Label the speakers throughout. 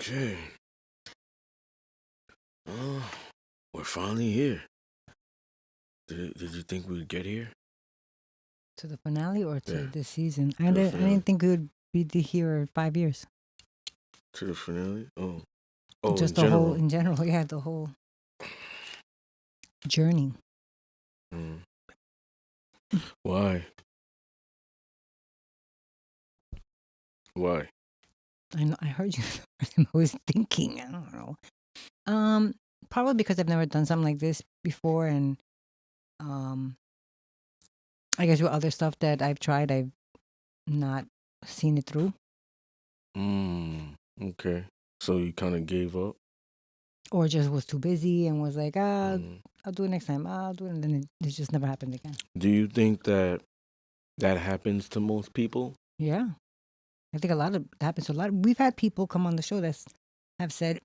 Speaker 1: Okay. Oh, we're finally here. Did you think we'd get here?
Speaker 2: To the finale or to
Speaker 1: Yeah,
Speaker 2: this season?
Speaker 1: to the
Speaker 2: I
Speaker 1: finale.
Speaker 2: didn't think we would be here 5 years.
Speaker 1: To the finale? Oh, in
Speaker 2: Just the whole,
Speaker 1: general.
Speaker 2: in general, yeah, the whole journey.
Speaker 1: Mm. Why? Why?
Speaker 2: I know, I heard you. I was thinking. I don't know. Um, Probably because I've never done something like this before, and um, I guess with other stuff that I've tried, I've not seen it through,
Speaker 1: Okay. So you kind of gave up?
Speaker 2: or just was too busy and was like,
Speaker 1: Mm.
Speaker 2: I'll do it next time. I'll do it, and then it just never happened again.
Speaker 1: Do you think that happens to most people?
Speaker 2: Yeah, I think a lot of that happens to a lot. We've had people come on the show that have said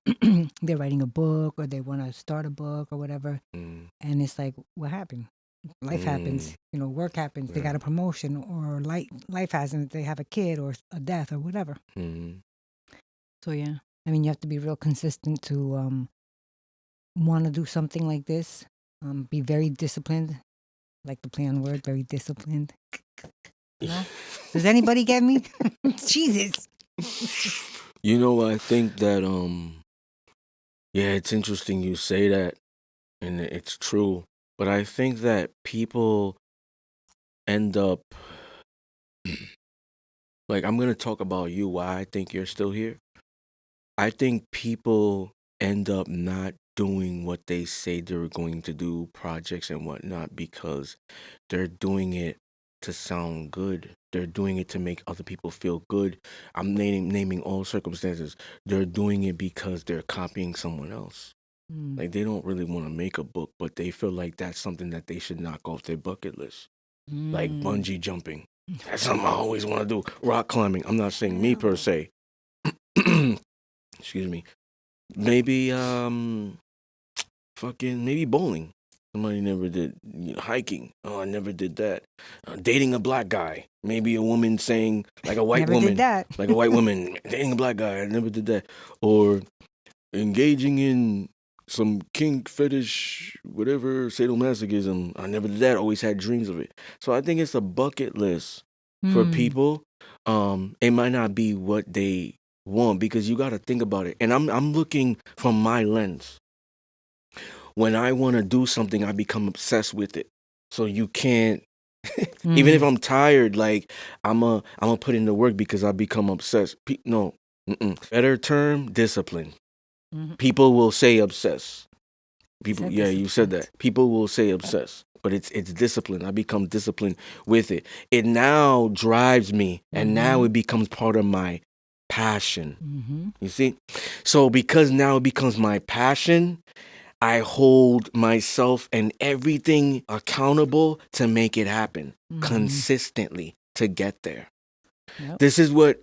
Speaker 2: they're writing a book or they want to start a book or whatever,
Speaker 1: Mm.
Speaker 2: and it's like, what happened? Life happens, work happens. They
Speaker 1: Yeah.
Speaker 2: got a promotion, or life happens. They have a kid or a death or whatever.
Speaker 1: Mm.
Speaker 2: So yeah, I mean, you have to be real consistent to want to do something like this. Be very disciplined, like the play on word, very disciplined. No? Does anybody get me? Jesus.
Speaker 1: I think that yeah, it's interesting you say that, and it's true. But I think that people end up like, I'm gonna talk about you. Why I think you're still here. I think people end up not doing what they say they're going to do, projects and whatnot, because they're doing it to sound good. They're doing it to make other people feel good. I'm naming all circumstances. They're doing it because they're copying someone else.
Speaker 2: Mm.
Speaker 1: Like, they don't really want to make a book, but they feel like that's something that they should knock off their bucket list. Like
Speaker 2: Mm.
Speaker 1: bungee jumping. That's something I always want to do. Rock climbing. I'm not saying me per se. Excuse me. Maybe maybe bowling. Somebody never did hiking. Oh, I never did that. Dating a black guy. Maybe a woman saying, like a white
Speaker 2: Never did
Speaker 1: woman,
Speaker 2: that.
Speaker 1: like a white woman dating a black guy. I never did that. Or engaging in some kink fetish, whatever, sadomasochism. I never did that. Always had dreams of it. So I think it's a bucket list for people. It might not be what they want, because you got to think about it. And I'm looking from my lens. When I want to do something, I become obsessed with it. So you can't, even if I'm tired, like I'm a put in the work because I become obsessed. No, better term, discipline.
Speaker 2: Mm-hmm.
Speaker 1: People will say obsessed. People,
Speaker 2: Said
Speaker 1: yeah,
Speaker 2: this
Speaker 1: you
Speaker 2: is
Speaker 1: said
Speaker 2: good.
Speaker 1: that. People will say obsessed, but it's discipline. I become disciplined with it. It now drives me, and now it becomes part of my passion.
Speaker 2: Mm-hmm.
Speaker 1: You see? So because now it becomes my passion, I hold myself and everything accountable to make it happen consistently to get there.
Speaker 2: Yep.
Speaker 1: This is what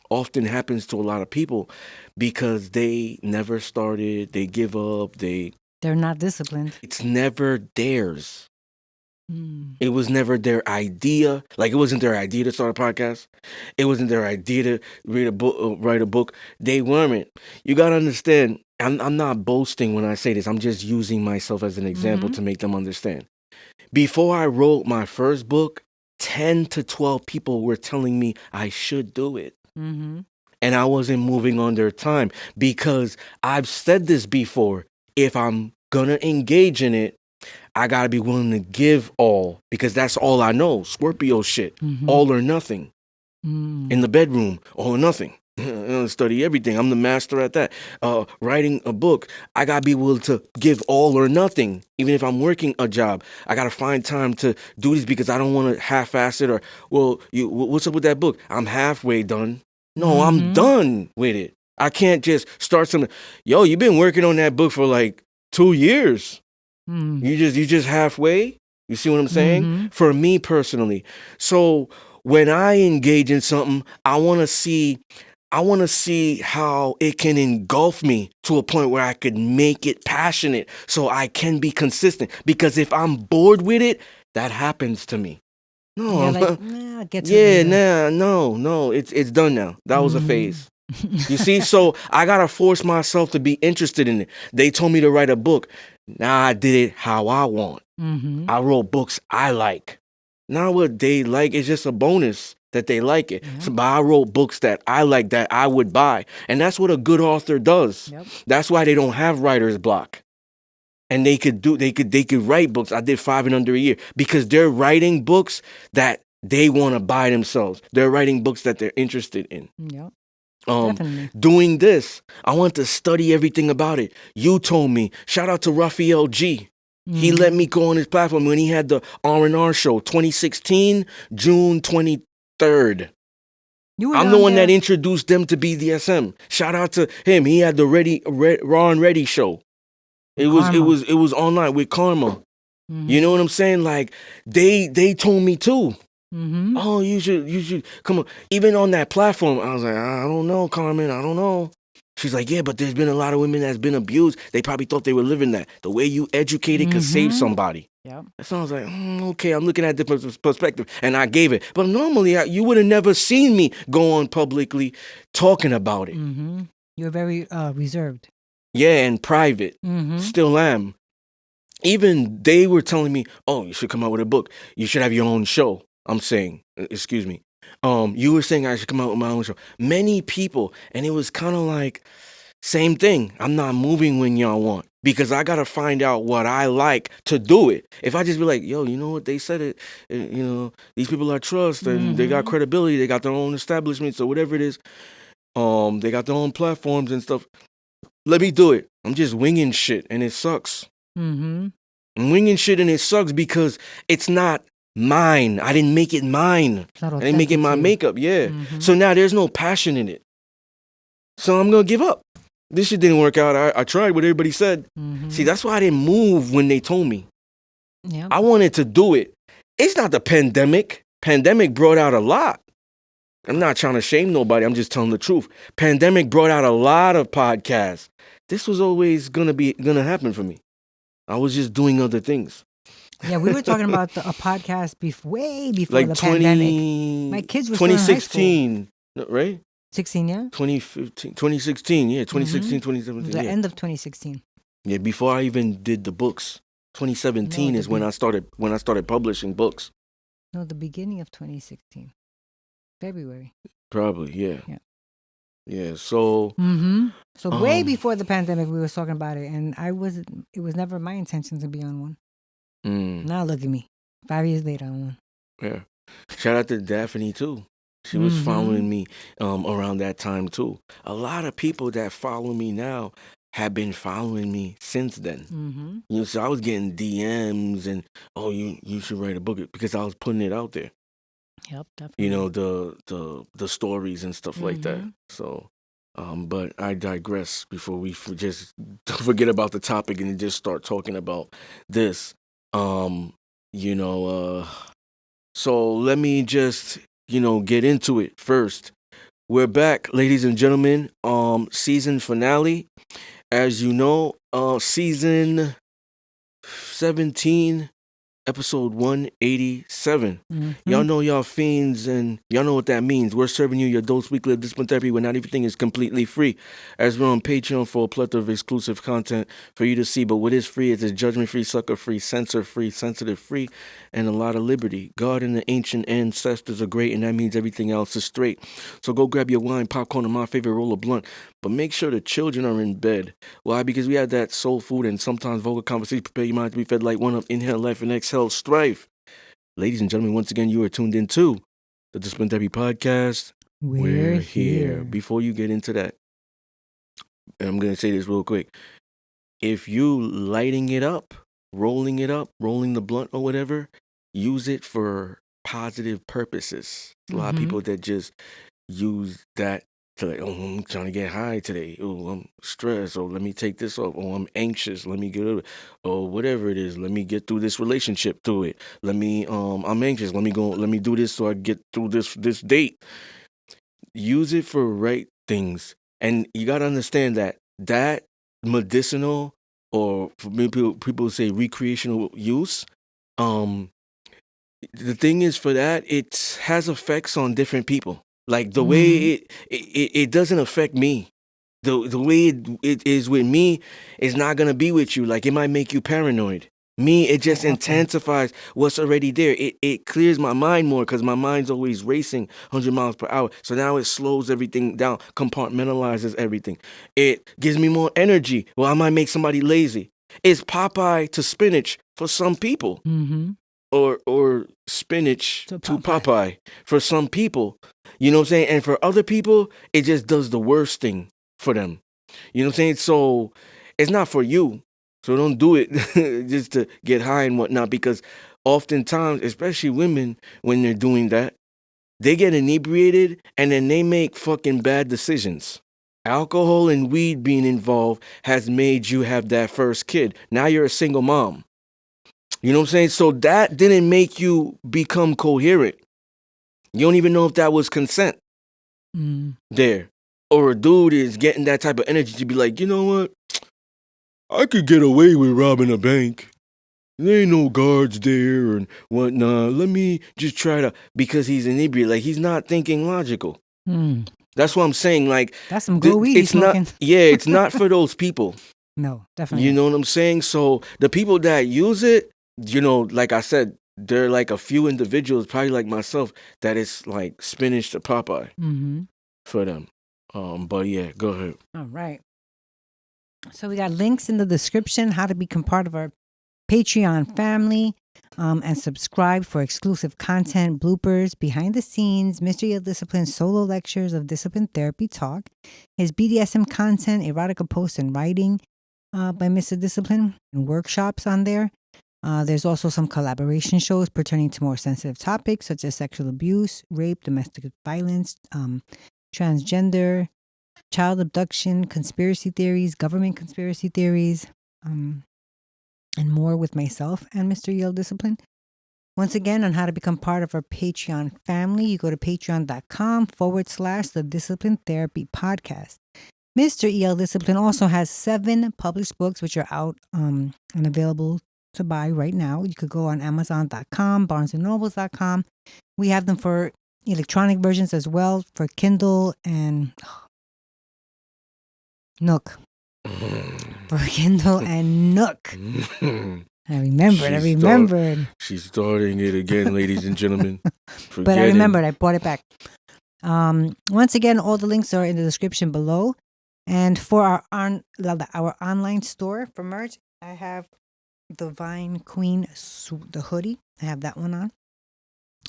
Speaker 1: often happens to a lot of people, because they never started, they give up,
Speaker 2: They're not disciplined.
Speaker 1: it's never theirs.
Speaker 2: Mm.
Speaker 1: It was never their idea. Like, it wasn't their idea to start a podcast. It wasn't their idea to read a book, write a book. They weren't. You gotta understand. I'm not boasting when I say this. I'm just using myself as an example to make them understand. Before I wrote my first book, 10 to 12 people were telling me I should do it.
Speaker 2: Mm-hmm.
Speaker 1: And I wasn't moving on their time, because I've said this before. If I'm gonna engage in it, I gotta be willing to give all, because that's all I know. Scorpio shit. All or nothing. In the bedroom, all or nothing. Study everything. I'm the master at that. Writing a book, I gotta be willing to give all or nothing. Even if I'm working a job, I gotta find time to do this, because I don't want to half-ass it. Or, well, what's up with that book? I'm halfway done. No, I'm done with it. I can't just start something. Yo, you've been working on that book for like 2 years. You just halfway. You see what I'm saying? For me personally. So when I engage in something, I want to see how it can engulf me to a point where I could make it passionate, so I can be consistent. Because if I'm bored with it, that happens to me. No,
Speaker 2: You're like, nah, I'll get to it
Speaker 1: yeah,
Speaker 2: later.
Speaker 1: no, it's done now. That was a phase. You see, so I gotta force myself to be interested in it. They told me to write a book. Now I did it how I want.
Speaker 2: Mm-hmm.
Speaker 1: I wrote books I like. Not what they like. It's just a bonus that they like it.
Speaker 2: Yeah.
Speaker 1: So, but I wrote books that I like, that I would buy. And that's what a good author does.
Speaker 2: Yep.
Speaker 1: That's why they don't have writer's block. And they could write books. I did 5 and under a year because they're writing books that they want to buy themselves. They're writing books that they're interested in.
Speaker 2: Yep. Definitely.
Speaker 1: Doing this, I want to study everything about it. You told me. Shout out to Raphael G. He let me go on his platform when he had the R&R show, 2016, June 23rd. I'm the one that introduced them to BDSM. Shout out to him. He had the Raw and Ready show. It was online with Karma. Mm-hmm. You know what I'm saying? Like they told me too. Mm-hmm. Oh, you should come on. Even on that platform, I was like, I don't know, Carmen. I don't know. She's like, yeah, but there's been a lot of women that's been abused. They probably thought they were living that. The way you educated could save somebody.
Speaker 2: Yeah.
Speaker 1: So I was like, okay, I'm looking at a different perspective. And I gave it. But normally, you would have never seen me go on publicly talking about it.
Speaker 2: Mm-hmm. You're very reserved.
Speaker 1: Yeah, and private. Mm-hmm. Still am. Even they were telling me, oh, you should come out with a book. You should have your own show. I'm saying, excuse me. You were saying I should come out with my own show. Many people, and it was kind of like, same thing. I'm not moving when y'all want because I gotta find out what I like to do it. If I just be like, yo, you know what, they said it, you know, these people are trust and they got credibility, they got their own establishments or whatever it is. They got their own platforms and stuff. Let me do it. I'm just winging shit and it sucks. Mm-hmm. I'm winging shit and it sucks because it's not mine. I didn't make it mine. I didn't make it my makeup. Yeah. Mm-hmm. So now there's no passion in it. So I'm gonna give up. This shit didn't work out. I tried what everybody said. Mm-hmm. See, that's why I didn't move when they told me. Yep. I wanted to do it. It's not the pandemic. Pandemic brought out a lot. I'm not trying to shame nobody. I'm just telling the truth. Pandemic brought out a lot of podcasts. This was always gonna happen for me. I was just doing other things.
Speaker 2: Yeah, we were talking about a podcast way before like the pandemic. My kids were
Speaker 1: 2016, right?
Speaker 2: 16, yeah?
Speaker 1: 2016, yeah, 2016, 2017.
Speaker 2: The end of 2016.
Speaker 1: Yeah, before I even did the books. 2017 is when I started publishing books.
Speaker 2: No, the beginning of 2016. February.
Speaker 1: Probably, yeah. Yeah, so
Speaker 2: So way before the pandemic we were talking about it, and it was never my intention to be on one. Now look at me. 5 years later on one.
Speaker 1: Yeah. Shout out to Daphne too. She was following me around that time too. A lot of people that follow me now have been following me since then. You know, so I was getting DMs and you should write a book because I was putting it out there.
Speaker 2: Yep, definitely.
Speaker 1: You know, the stories and stuff like that. So but I digress before we just forget about the topic and just start talking about this. You know, so let me just, get into it first. We're back, ladies and gentlemen. Season finale. As you know, season 17, episode 187. Y'all know y'all fiends and y'all know what that means. We're serving you your dose weekly of discipline therapy when not everything is completely free. As we're on Patreon for a plethora of exclusive content for you to see. But what is free is judgment-free, sucker-free, censor-free, sensitive-free, and a lot of liberty. God and the ancient ancestors are great, and that means everything else is straight. So go grab your wine, popcorn, and my favorite roll of blunt. But make sure the children are in bed. Why? Because we had that soul food and sometimes vulgar conversation. Prepare your mind to be fed like one up. Inhale life and exhale strife. Ladies and gentlemen, once again, you are tuned into the Discipline Therapy Podcast. We're here. Before you get into that, and I'm going to say this real quick. If you lighting it up, rolling the blunt or whatever, use it for positive purposes. A lot of people that just use that to like, I'm trying to get high today. Oh, I'm stressed. Or let me take this off. Oh, I'm anxious. Let me get over it. Or whatever it is. Let me get through this relationship through it. I'm anxious. Let me do this so I get through this date. Use it for right things. And you got to understand that medicinal, or for maybe people say recreational use, the thing is for that, it has effects on different people. Like the
Speaker 2: Mm-hmm.
Speaker 1: way it doesn't affect me. The way it is with me is not gonna be with you. Like it might make you paranoid. Me, it just
Speaker 2: Oh, often.
Speaker 1: intensifies what's already there. It clears my mind more because my mind's always racing 100 miles per hour. So now it slows everything down, compartmentalizes everything. It gives me more energy. Well, I might make somebody lazy. It's Popeye to spinach for some people,
Speaker 2: Mm-hmm.
Speaker 1: or spinach
Speaker 2: So
Speaker 1: to
Speaker 2: Popeye.
Speaker 1: Popeye for some people. You know what I'm saying? And for other people, it just does the worst thing for them. You know what I'm saying? So it's not for you. So don't do it just to get high and whatnot, because oftentimes, especially women, when they're doing that, they get inebriated and then they make fucking bad decisions. Alcohol and weed being involved has made you have that first kid. Now you're a single mom. You know what I'm saying? So that didn't make you become coherent. You don't even know if that was consent
Speaker 2: Mm.
Speaker 1: there. Or a dude is getting that type of energy to be like, you know what? I could get away with robbing a bank. There ain't no guards there and whatnot. Let me just try to, because he's inebriated. Like he's not thinking logical.
Speaker 2: Mm.
Speaker 1: That's what I'm saying. Like
Speaker 2: That's some good weed he's
Speaker 1: it's not.
Speaker 2: smoking.
Speaker 1: Yeah, it's not for those people.
Speaker 2: No, definitely
Speaker 1: You
Speaker 2: not.
Speaker 1: know what I'm saying? So the people that use it, like I said, they're like a few individuals, probably like myself, that it's like spinach to Popeye
Speaker 2: Mm-hmm.
Speaker 1: for them. But yeah, go ahead.
Speaker 2: All right. So we got links in the description how to become part of our Patreon family, and subscribe for exclusive content, bloopers, behind the scenes, Mystery of Discipline solo lectures of discipline therapy talk, his BDSM content, erotica posts and writing by Mr. Discipline, and workshops on there. There's also some collaboration shows pertaining to more sensitive topics such as sexual abuse, rape, domestic violence, transgender, child abduction, conspiracy theories, government conspiracy theories, and more with myself and Mr. Yale Discipline. Once again, on how to become part of our Patreon family, you go to patreon.com/the Discipline Therapy Podcast. Mr. EL Discipline also has 7 published books which are out and available to buy right now. You could go on amazon.com, barnesandnobles.com. We have them for electronic versions as well, for Kindle and Nook. For Kindle and Nook. I remembered.
Speaker 1: She's starting it again, ladies and gentlemen.
Speaker 2: But I remembered. I brought it back. Once again, all the links are in the description below. And for our online store for merch, I have the Vine Queen, the hoodie. I have that one on.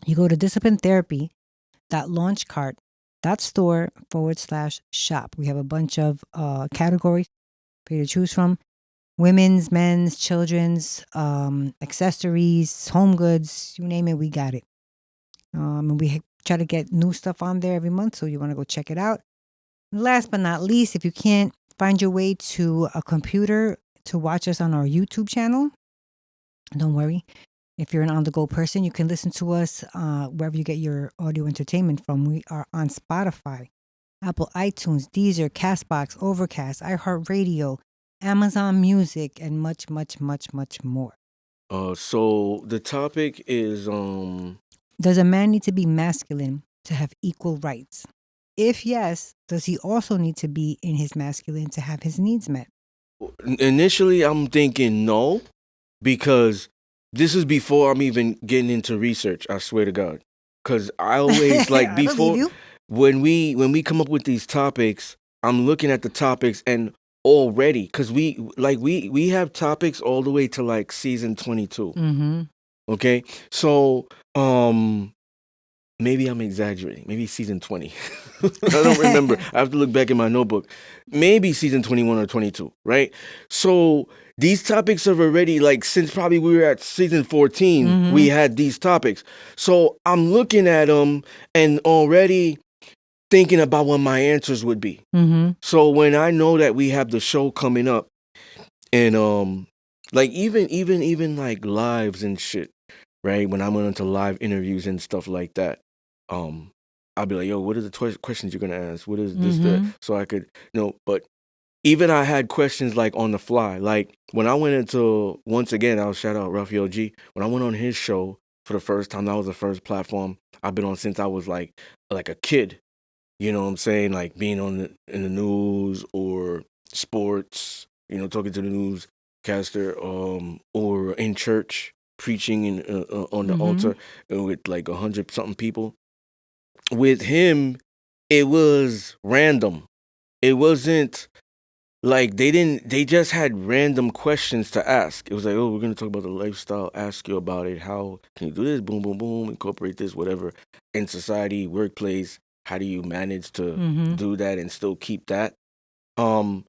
Speaker 2: You go to disciplinetherapy.launchcart.store/shop. We have a bunch of categories for you to choose from. Women's, men's, children's, accessories, home goods, you name it, we got it. And we try to get new stuff on there every month, so you want to go check it out. Last but not least, if you can't find your way to a computer to watch us on our YouTube channel, don't worry. If you're an on-the-go person, you can listen to us wherever you get your audio entertainment from. We are on Spotify, Apple iTunes, Deezer, Castbox, Overcast, iHeartRadio, Amazon Music, and much, much, much, much more.
Speaker 1: So the topic is
Speaker 2: Does a man need to be masculine to have equal rights? If yes, does he also need to be in his masculine to have his needs met?
Speaker 1: initially I'm thinking no, because this is before I'm even getting into research. I swear to God, because I always like
Speaker 2: I believe you.
Speaker 1: when we come up with these topics, I'm looking at the topics and already, because we have topics all the way to like season 22.
Speaker 2: Mm-hmm.
Speaker 1: Okay, so maybe I'm exaggerating. Maybe season 20. I don't remember. I have to look back in my notebook. Maybe season 21 or 22, right? So these topics have already, like, since probably we were at season 14, we had these topics. So I'm looking at them and already thinking about what my answers would be.
Speaker 2: Mm-hmm.
Speaker 1: So when I know that we have the show coming up, and like even like lives and shit, right? When I went into live interviews and stuff like that, I'll be like, yo, what are the questions you're gonna ask? What is this, that? So I could, but even I had questions like on the fly. Like when I went into, once again, I'll shout out Raphael G. When I went on his show for the first time, that was the first platform I've been on since I was like a kid. You know what I'm saying? Like being in the news or sports, talking to the newscaster, or in church preaching on the
Speaker 2: Mm-hmm.
Speaker 1: altar with like 100 something people. With him, it was random. It wasn't like they just had random questions to ask. It was like, oh, we're gonna talk about the lifestyle, ask you about it. How can you do this? Boom, boom, boom, incorporate this, whatever. In society, workplace, how do you manage to
Speaker 2: Mm-hmm.
Speaker 1: do that and still keep that? Um,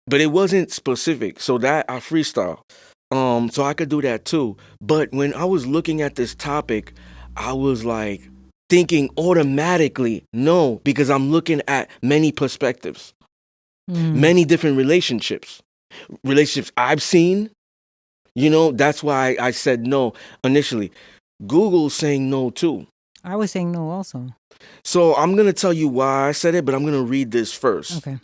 Speaker 1: but it wasn't specific. So that I freestyle. So I could do that too. But when I was looking at this topic, I was like thinking automatically no, because I'm looking at many perspectives,
Speaker 2: Mm.
Speaker 1: many different relationships I've seen. That's why I said no initially. Google's saying no too.
Speaker 2: I was saying no also.
Speaker 1: So I'm going to tell you why I said it, but I'm going to read this first.
Speaker 2: Okay.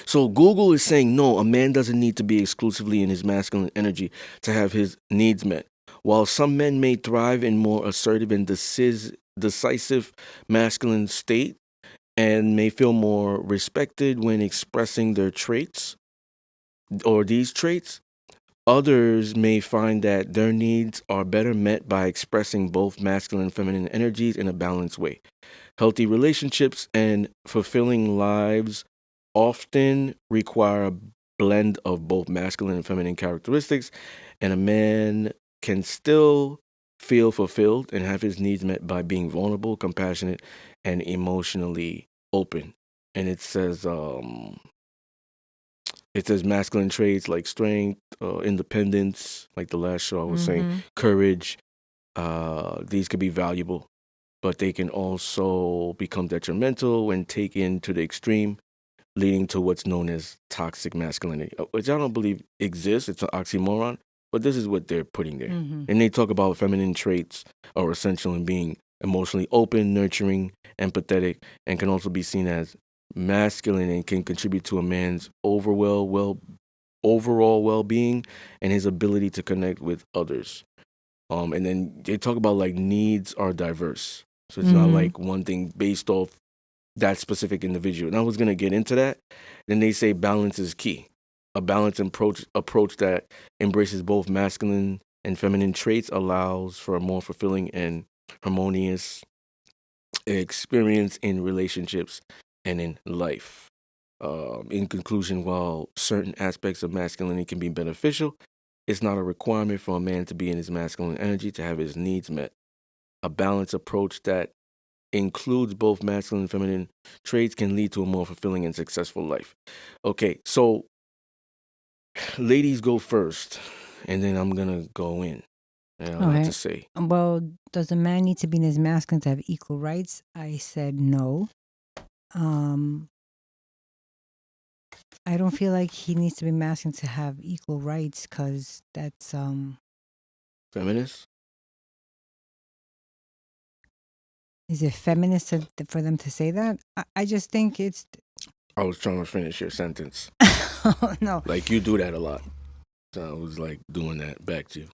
Speaker 1: So Google is saying no, a man doesn't need to be exclusively in his masculine energy to have his needs met. While some men may thrive in more assertive and decisive masculine state and may feel more respected when expressing their traits or these traits, others may find that their needs are better met by expressing both masculine and feminine energies in a balanced way. Healthy relationships and fulfilling lives often require a blend of both masculine and feminine characteristics, and a man can still feel fulfilled and have his needs met by being vulnerable, compassionate, and emotionally open. And it says masculine traits like strength, independence, like the last show I was saying,
Speaker 2: Mm-hmm.
Speaker 1: courage. These could be valuable, but they can also become detrimental when taken to the extreme, leading to what's known as toxic masculinity, which I don't believe exists. It's an oxymoron, but this is what they're putting there.
Speaker 2: Mm-hmm.
Speaker 1: And they talk about feminine traits are essential in being emotionally open, nurturing, empathetic, and can also be seen as masculine and can contribute to a man's overall well-being and his ability to connect with others. And then they talk about like needs are diverse, so it's not
Speaker 2: Mm-hmm.
Speaker 1: like one thing based off that specific individual. And I was gonna get into that. Then they say balance is key. A balanced approach that embraces both masculine and feminine traits allows for a more fulfilling and harmonious experience in relationships and in life. In conclusion, while certain aspects of masculinity can be beneficial, it's not a requirement for a man to be in his masculine energy to have his needs met. A balanced approach that includes both masculine and feminine traits can lead to a more fulfilling and successful life. Okay, so ladies go first, and then I'm gonna go in. And I have to
Speaker 2: Okay.
Speaker 1: say,
Speaker 2: Well, does a man need to be in his masculine to have equal rights? I said no. Um, I don't feel like he needs to be masculine to have equal rights because that's
Speaker 1: feminists.
Speaker 2: is it feminist for them to say that? I just think it's
Speaker 1: I was trying to finish your sentence.
Speaker 2: no.
Speaker 1: Like you do that a lot, so I was like doing that back to you.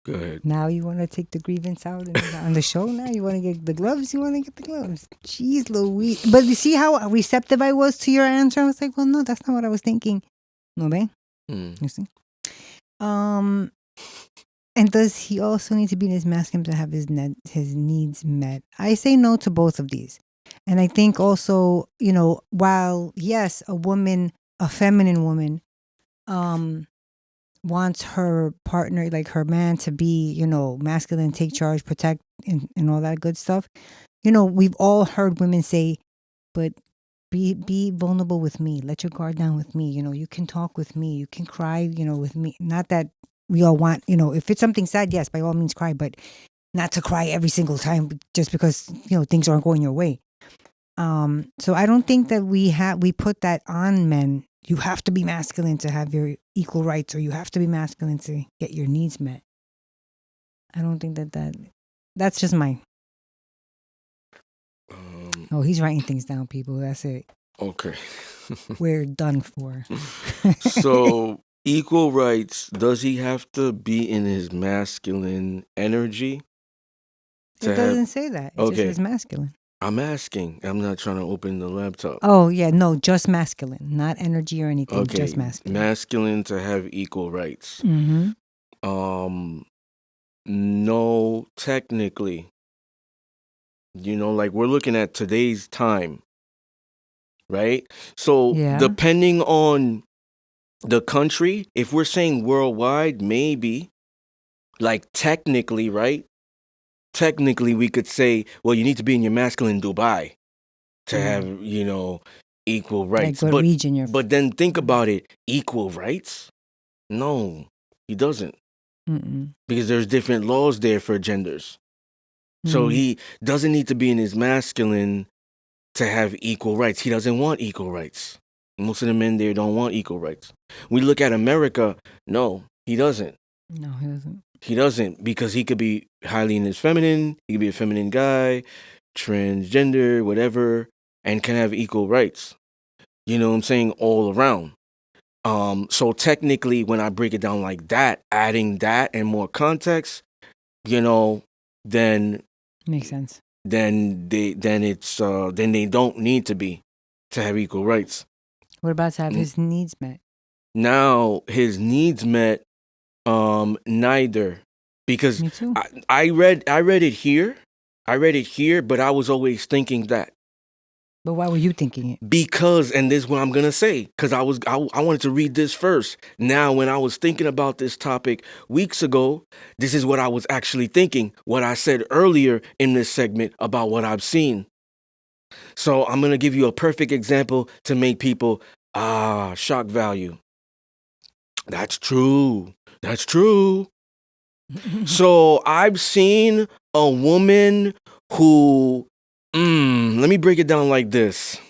Speaker 1: Go ahead.
Speaker 2: Now you want to take the grievance out on the show? Now you want to get the gloves? You want to get the gloves? Jeez Louise. But you see how receptive I was to your answer? I was like, well, no, that's not what I was thinking. No, babe? You see? And does he also need to be in his masculine to have his needs met? I say no to both of these. And I think also, while, yes, a feminine woman, wants her partner, like her man, to be, masculine, take charge, protect, and all that good stuff. We've all heard women say, but be vulnerable with me. Let your guard down with me. You can talk with me. You can cry, with me. Not that we all want, if it's something sad, yes, by all means cry, but not to cry every single time just because, things aren't going your way. So I don't think that we put that on men. You have to be masculine to have your equal rights, or you have to be masculine to get your needs met. I don't think that's just my. Oh, he's writing things down, people. That's it.
Speaker 1: Okay.
Speaker 2: We're done for.
Speaker 1: So equal rights. Does he have to be in his masculine energy
Speaker 2: It doesn't say that. It just says masculine.
Speaker 1: I'm asking. I'm not trying to open the laptop.
Speaker 2: Oh, yeah. No, just masculine. Not energy or anything.
Speaker 1: Okay.
Speaker 2: Just masculine.
Speaker 1: Masculine to have equal rights.
Speaker 2: Mm-hmm.
Speaker 1: No, technically. Like we're looking at today's time. Right? So
Speaker 2: Yeah.
Speaker 1: depending on the country, if we're saying worldwide, maybe, like technically, right? Technically, we could say, well, you need to be in your masculine Dubai to have, equal rights.
Speaker 2: Like what region you're
Speaker 1: But then think about it, equal rights? No, he doesn't.
Speaker 2: Mm-mm.
Speaker 1: Because there's different laws there for genders. So he doesn't need to be in his masculine to have equal rights. He doesn't want equal rights. Most of the men there don't want equal rights. We look at America, no, he doesn't.
Speaker 2: No, he doesn't.
Speaker 1: He doesn't, because he could be highly in his feminine, he could be a feminine guy, transgender, whatever, and can have equal rights. You know what I'm saying? All around. So technically, when I break it down like that, adding that and more context, then
Speaker 2: makes sense.
Speaker 1: Then they don't need to have equal rights.
Speaker 2: What about to have his needs met?
Speaker 1: Now his needs met, neither, because
Speaker 2: Me too.
Speaker 1: I read it here, but I was always thinking that.
Speaker 2: But why were you thinking it?
Speaker 1: Because, and this is what I'm gonna say, because I wanted to read this first. Now, when I was thinking about this topic weeks ago, this is what I was actually thinking. What I said earlier in this segment about what I've seen. So I'm gonna give you a perfect example to make people shock value. That's true. So I've seen a woman who, let me break it down like this.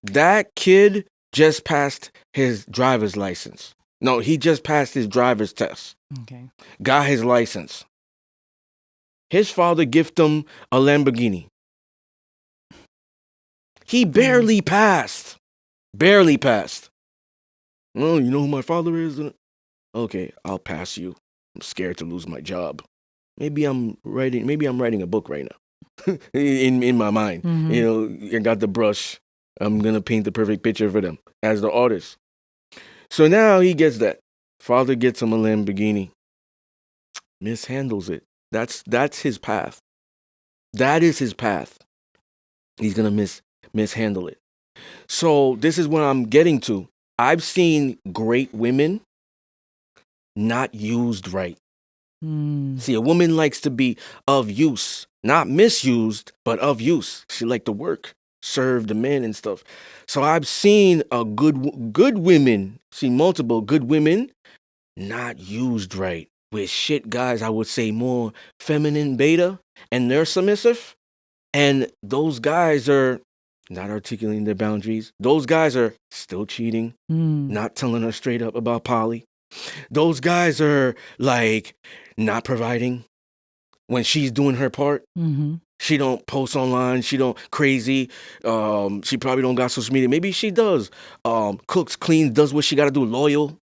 Speaker 1: That kid just passed his driver's license. No, he just passed his driver's test.
Speaker 2: Okay.
Speaker 1: Got his license. His father gifted him a Lamborghini. He barely passed. Barely passed. Well, you know who my father is? Okay, I'll pass you. I'm scared to lose my job. Maybe I'm writing a book right now. in my mind.
Speaker 2: Mm-hmm.
Speaker 1: I got the brush. I'm gonna paint the perfect picture for them as the artist. So now he gets that. Father gets him a Lamborghini. Mishandles it. That's his path. That is his path. He's gonna mishandle it. So this is what I'm getting to. I've seen great women not used right. See, a woman likes to be of use, not misused, but of use. She like to work, serve the men and stuff. So I've seen good women, seen multiple good women not used right with shit guys. I would say more feminine beta, and they're submissive, and those guys are not articulating their boundaries. Those guys are still cheating, not telling her straight up about poly. Those guys are like not providing when she's doing her part.
Speaker 2: Mm-hmm.
Speaker 1: She don't post online. She don't crazy. She probably don't got social media. Maybe she does. Cooks, cleans, does what she got to do. Loyal.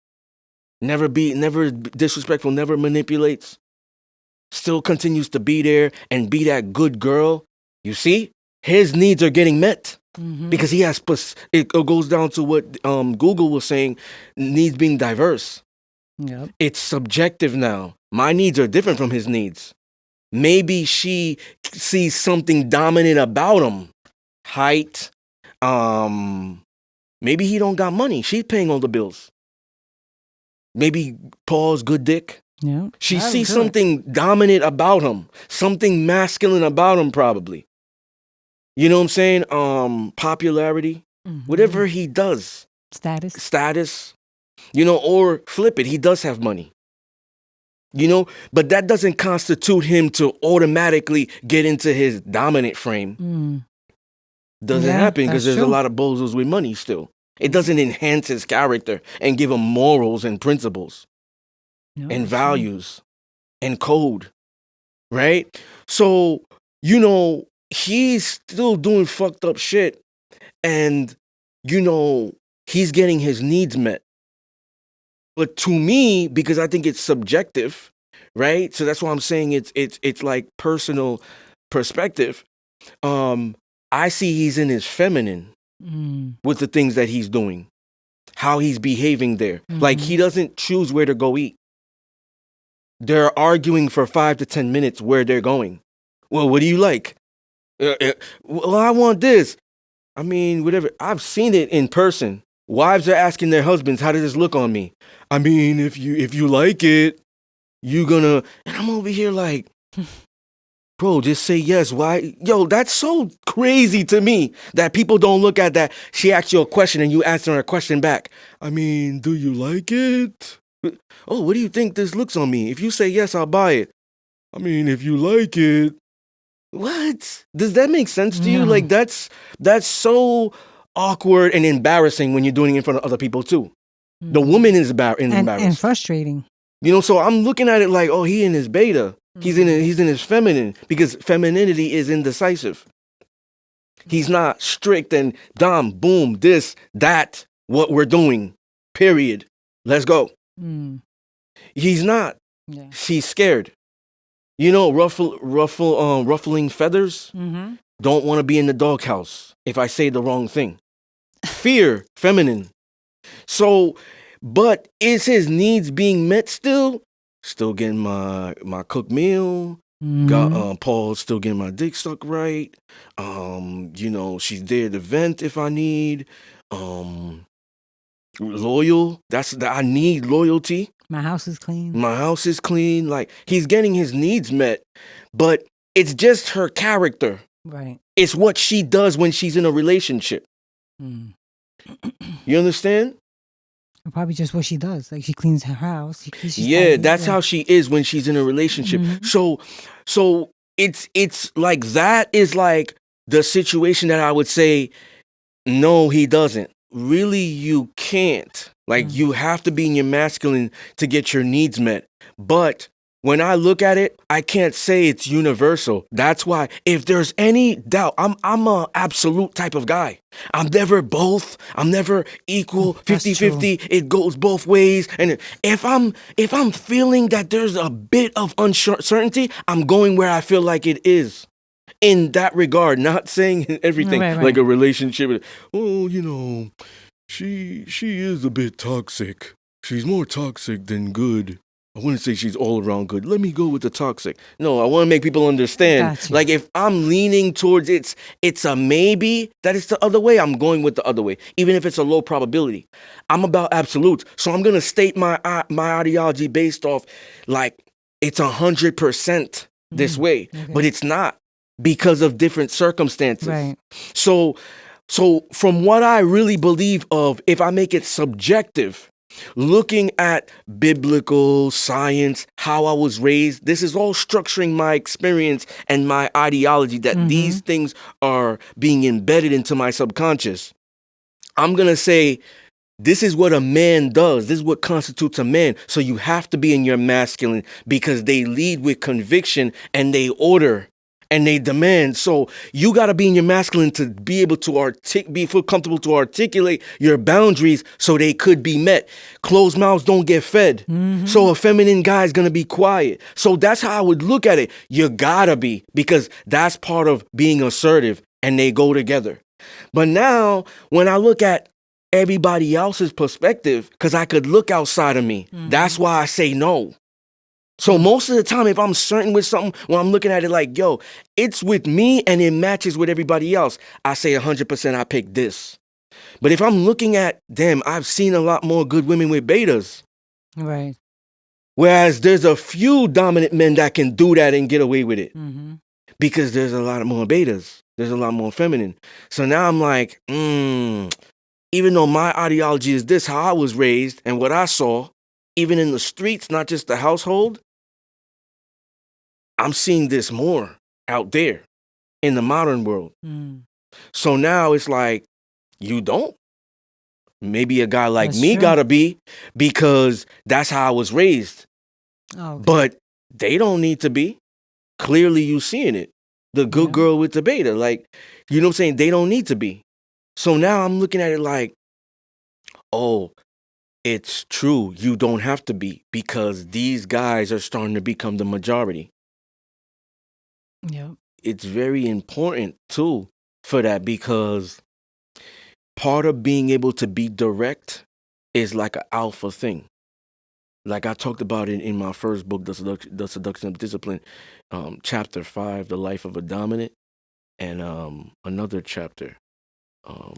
Speaker 1: Never disrespectful. Never manipulates. Still continues to be there and be that good girl. You see, his needs are getting met. Because he has. It goes down to what Google was saying. Needs being diverse.
Speaker 2: Yep.
Speaker 1: It's subjective now. My needs are different from his needs. Maybe she sees something dominant about him. Height. Maybe he don't got money. She's paying all the bills. Maybe Paul's good dick.
Speaker 2: Yeah.
Speaker 1: She sees something dominant about him. Something masculine about him, probably. You know what I'm saying? Popularity. Whatever he does. Status. Or flip it. He does have money. But that doesn't constitute him to automatically get into his dominant frame. Doesn't happen because there's a lot of bozos with money still. It doesn't enhance his character and give him morals and principles and values and code, right? So, he's still doing fucked up shit, and, he's getting his needs met. But to me, because I think it's subjective, right? So that's why I'm saying it's like personal perspective, I see he's in his feminine with the things that he's doing, how he's behaving there. Like he doesn't choose where to go eat. They're arguing for 5 to 10 minutes where they're going. Well, what do you like? Well, I want this. I mean, whatever. I've seen it in person. Wives are asking their husbands, how does this look on me? I mean, if you like it, you gonna... And I'm over here like, bro, just say yes. Why? Yo, that's so crazy to me that people don't look at that. She asks you a question and you answer her a question back. I mean, do you like it? Oh, what do you think this looks on me? If you say yes, I'll buy it. I mean, if you like it. What? Does that make sense to you?
Speaker 2: No.
Speaker 1: Like that's so awkward and embarrassing when you're doing it in front of other people too. The woman is embarrassed
Speaker 2: and frustrating.
Speaker 1: You know, so I'm looking at it like, oh, he in his beta. He's in his feminine, because femininity is indecisive. He's not strict and dom, boom, this, that, what we're doing. Period. Let's go. He's not.
Speaker 2: Yeah.
Speaker 1: She's scared. You know, ruffling feathers. Don't want to be in the doghouse if I say the wrong thing. Fear, feminine. So, but is his needs being met still? Still getting my cooked meal. Got Paul still getting my dick sucked right. You know, she's there to vent if I need. Loyal. I need loyalty.
Speaker 2: My house is clean.
Speaker 1: My house is clean. Like, he's getting his needs met, but it's just her character.
Speaker 2: Right.
Speaker 1: It's what she does when she's in a relationship. You understand?
Speaker 2: Or probably just what she does. Like, she cleans her house.
Speaker 1: That's how she is when she's in a relationship. So it's like, that is like the situation that I would say, no, he doesn't. Really, you can't. Like, you have to be in your masculine to get your needs met. But when I look at it, I can't say it's universal. That's why, if there's any doubt, I'm a absolute type of guy. I'm never both. I'm never equal, 50-50. It goes both ways. And if I'm feeling that there's a bit of uncertainty, I'm going where I feel like it is. In that regard, not saying everything
Speaker 2: Right.
Speaker 1: like a relationship. Oh, you know, she is a bit toxic. She's more toxic than good. I wouldn't say she's all around good. Let me go with the toxic. No, I want to make people understand.
Speaker 2: Gotcha.
Speaker 1: Like, if I'm leaning towards it's a maybe that it's the other way, I'm going with the other way, even if it's a low probability. I'm about absolutes, so I'm gonna state my ideology based off like it's 100% this way, but it's not, because of different circumstances.
Speaker 2: Right.
Speaker 1: So from what I really believe of, if I make it subjective, looking at biblical science, how I was raised, this is all structuring my experience and my ideology, that these things are being embedded into my subconscious. I'm going to say, this is what a man does. This is what constitutes a man. So you have to be in your masculine, because they lead with conviction and they order and they demand. So you got to be in your masculine to be able to feel comfortable to articulate your boundaries so they could be met. Closed mouths don't get fed. So a feminine guy is going to be quiet. So that's how I would look at it. You got to be, because that's part of being assertive, and they go together. But now when I look at everybody else's perspective, because I could look outside of me, that's why I say no. So most of the time, if I'm certain with something, when I'm looking at it like, yo, it's with me and it matches with everybody else, I say 100% I pick this. But if I'm looking at, damn, I've seen a lot more good women with betas.
Speaker 2: Right.
Speaker 1: Whereas there's a few dominant men that can do that and get away with it. Because there's a lot more betas. There's a lot more feminine. So now I'm like, even though my ideology is this, how I was raised and what I saw, even in the streets, not just the household, I'm seeing this more out there in the modern world. So now it's like, you don't. Maybe a guy like me gotta be, because that's how I was raised.
Speaker 2: Okay.
Speaker 1: But they don't need to be. Clearly you seeing it. The good girl with the beta. Like, you know what I'm saying? They don't need to be. So now I'm looking at it like, oh, it's true. You don't have to be, because these guys are starting to become the majority.
Speaker 2: Yep.
Speaker 1: it's very important too for that, because part of being able to be direct is like an alpha thing. Like I talked about it in my first book, The Seduction of Discipline, chapter 5, The Life of a Dominant, and another chapter, um,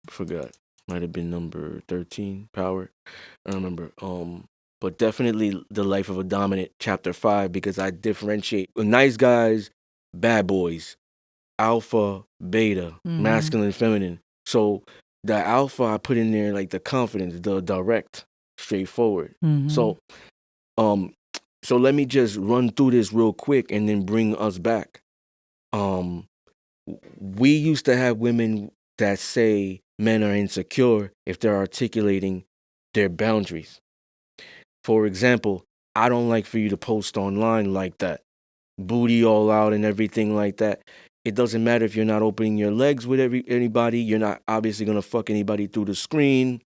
Speaker 1: forgot, might have been number 13, Power. I don't remember. But definitely The Life of a Dominant, chapter 5, because I differentiate nice guys, bad boys, alpha, beta, masculine, feminine. So the alpha I put in there like the confidence, the direct, straightforward. So so let me just run through this real quick and then bring us back. We used to have women that say men are insecure if they're articulating their boundaries. For example, I don't like for you to post online like that, booty all out and everything like that. It doesn't matter if you're not opening your legs with anybody. You're not obviously gonna fuck anybody through the screen,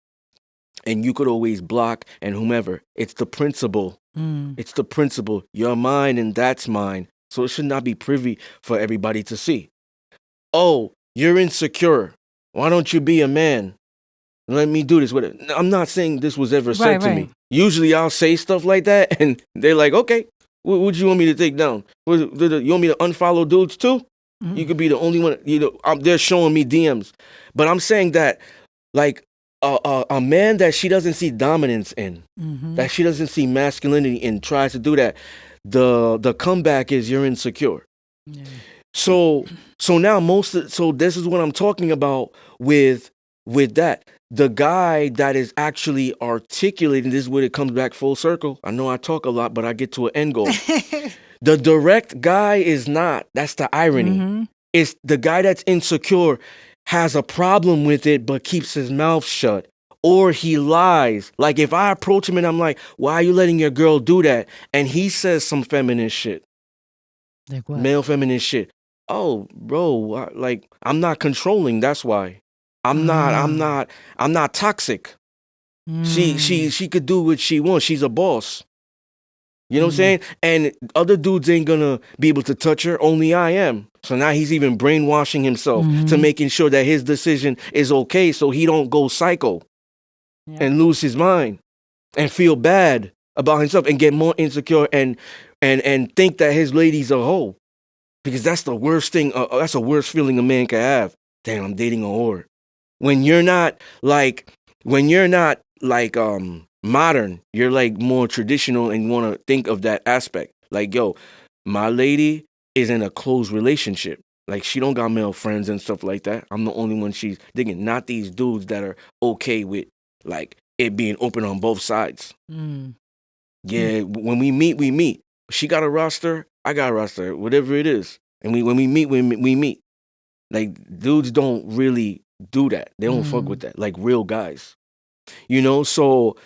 Speaker 1: and you could always block and whomever. It's the principle. It's the principle. You're mine and that's mine. So it should not be privy for everybody to see. Oh, you're insecure. Why don't you be a man? Let me do this with it. I'm not saying this was ever said to me. Usually I'll say stuff like that and they're like, okay, what you want me to take down? You want me to unfollow dudes too? You could be the only one. They're showing me DMs. But I'm saying that like a man that she doesn't see dominance in, that she doesn't see masculinity in, tries to do that, the comeback is you're insecure. Yeah. So now so this is what I'm talking about with that. The guy that is actually articulating, this is where it comes back full circle. I know I talk a lot, but I get to an end goal. The direct guy is not. That's the irony. It's the guy that's insecure has a problem with it, but keeps his mouth shut. Or he lies. Like if I approach him and I'm like, why are you letting your girl do that? And he says some feminine shit.
Speaker 2: Like what?
Speaker 1: Male feminine shit. Oh, bro, like I'm not controlling. That's why. I'm not toxic. She could do what she wants. She's a boss. You know what I'm saying? And other dudes ain't gonna be able to touch her. Only I am. So now he's even brainwashing himself to making sure that his decision is okay, so he don't go psycho and lose his mind and feel bad about himself and get more insecure and think that his lady's a hoe. Because that's the worst thing. That's the worst feeling a man can have. Damn, I'm dating a whore. When you're not modern, you're like more traditional and want to think of that aspect. Like, yo, my lady is in a close relationship. Like, she don't got male friends and stuff like that. I'm the only one she's digging. Not these dudes that are okay with like it being open on both sides. Yeah, when we meet, we meet. She got a roster, I got a roster, whatever it is. And when we meet, we meet. Like, dudes don't really do that. They don't fuck with that. Like real guys. So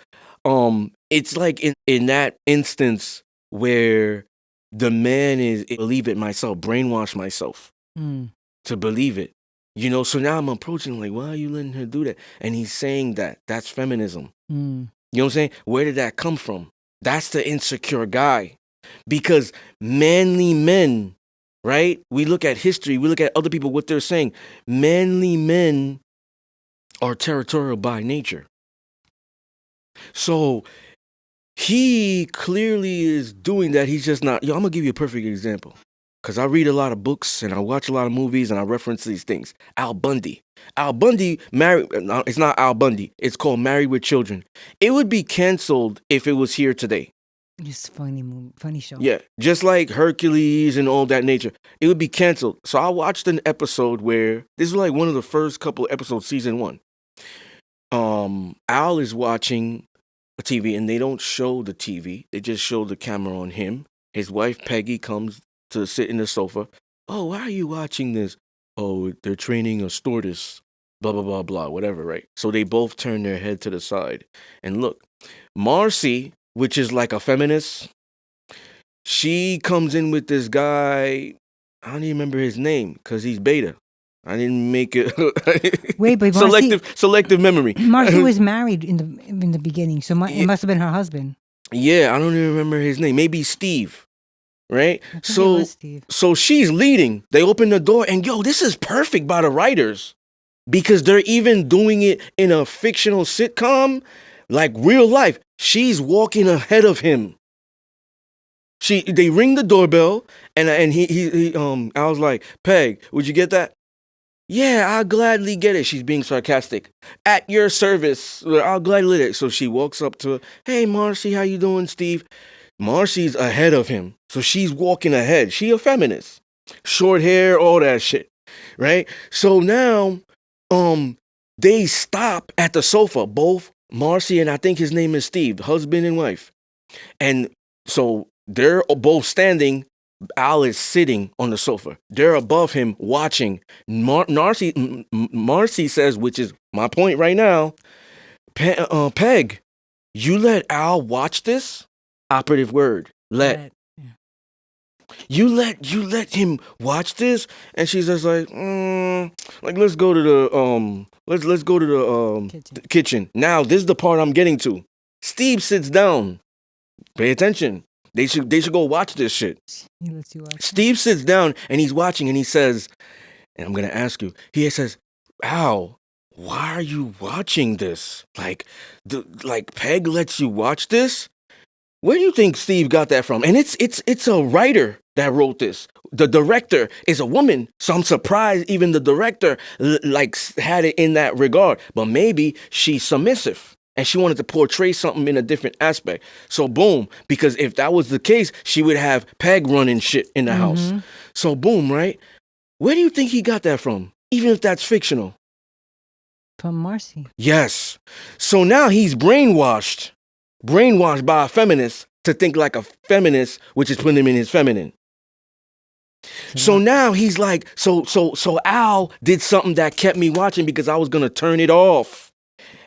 Speaker 1: it's like in that instance where the man is believe it myself, brainwash myself to believe it. So now I'm approaching like, why are you letting her do that? And he's saying that's feminism. You know what I'm saying? Where did that come from? That's the insecure guy. Because manly men, right? We look at history, we look at other people, what they're saying. Manly men are territorial by nature. So he clearly is doing that. He's just not. I'm going to give you a perfect example. Because I read a lot of books and I watch a lot of movies and I reference these things. Al Bundy. Al Bundy married. No, it's not Al Bundy. It's called Married with Children. It would be canceled if it was here today.
Speaker 2: It's funny show.
Speaker 1: Yeah, just like Hercules and all that nature. It would be canceled. So I watched an episode where this is like one of the first couple of episodes, season 1. Al is watching a TV and they don't show the TV. They just show the camera on him. His wife, Peggy, comes to sit in the sofa. Oh, why are you watching this? Oh, they're training a stewardess. Blah, blah, blah, blah, whatever, right? So they both turn their head to the side. And look, Marcy, which is like a feminist, she comes in with this guy. I don't even remember his name because he's beta. I didn't make it.
Speaker 2: Wait, but
Speaker 1: selective memory.
Speaker 2: Marcy was married in the beginning, so it must have been her husband.
Speaker 1: Yeah, I don't even remember his name. Maybe Steve. right?
Speaker 2: I think it
Speaker 1: So
Speaker 2: was Steve.
Speaker 1: so she's leading. They open the door, and yo, this is perfect by the writers because they're even doing it in a fictional sitcom, like real life. She's walking ahead of him. They ring the doorbell, and he I was like, Peg, would you get that? Yeah, I'll gladly get it. She's being sarcastic. At your service. I'll gladly get it. So she walks up to her. Hey, Marcy, how you doing, Steve? Marcy's ahead of him. So she's walking ahead. She a feminist. Short hair, all that shit. Right? So now, they stop at the sofa. Both Marcy and I think his name is Steve, husband and wife. And so they're both standing. Al is sitting on the sofa. They're above him watching. Marcy says, which is my point right now, Peg, you let Al watch this? Operative word. Let.
Speaker 2: Yeah.
Speaker 1: You let him watch this? And she's just like, let's go to the let's go to the kitchen. Now, this is the part I'm getting to. Steve sits down. Pay attention. They should go watch this shit.
Speaker 2: He lets you watch.
Speaker 1: Steve sits down and he's watching and he says, and I'm gonna ask you, he says, Al, why are you watching this? Like Peg lets you watch this? Where do you think Steve got that from? And it's a writer that wrote this. The director is a woman, so I'm surprised even the director had it in that regard. But maybe she's submissive. And she wanted to portray something in a different aspect. So boom, because if that was the case, she would have Peg running shit in the house. So boom, right? Where do you think he got that from? Even if that's fictional.
Speaker 2: From Marcy.
Speaker 1: Yes. So now he's brainwashed by a feminist to think like a feminist, which is putting him in his feminine. So now he's like, so Al did something that kept me watching because I was gonna turn it off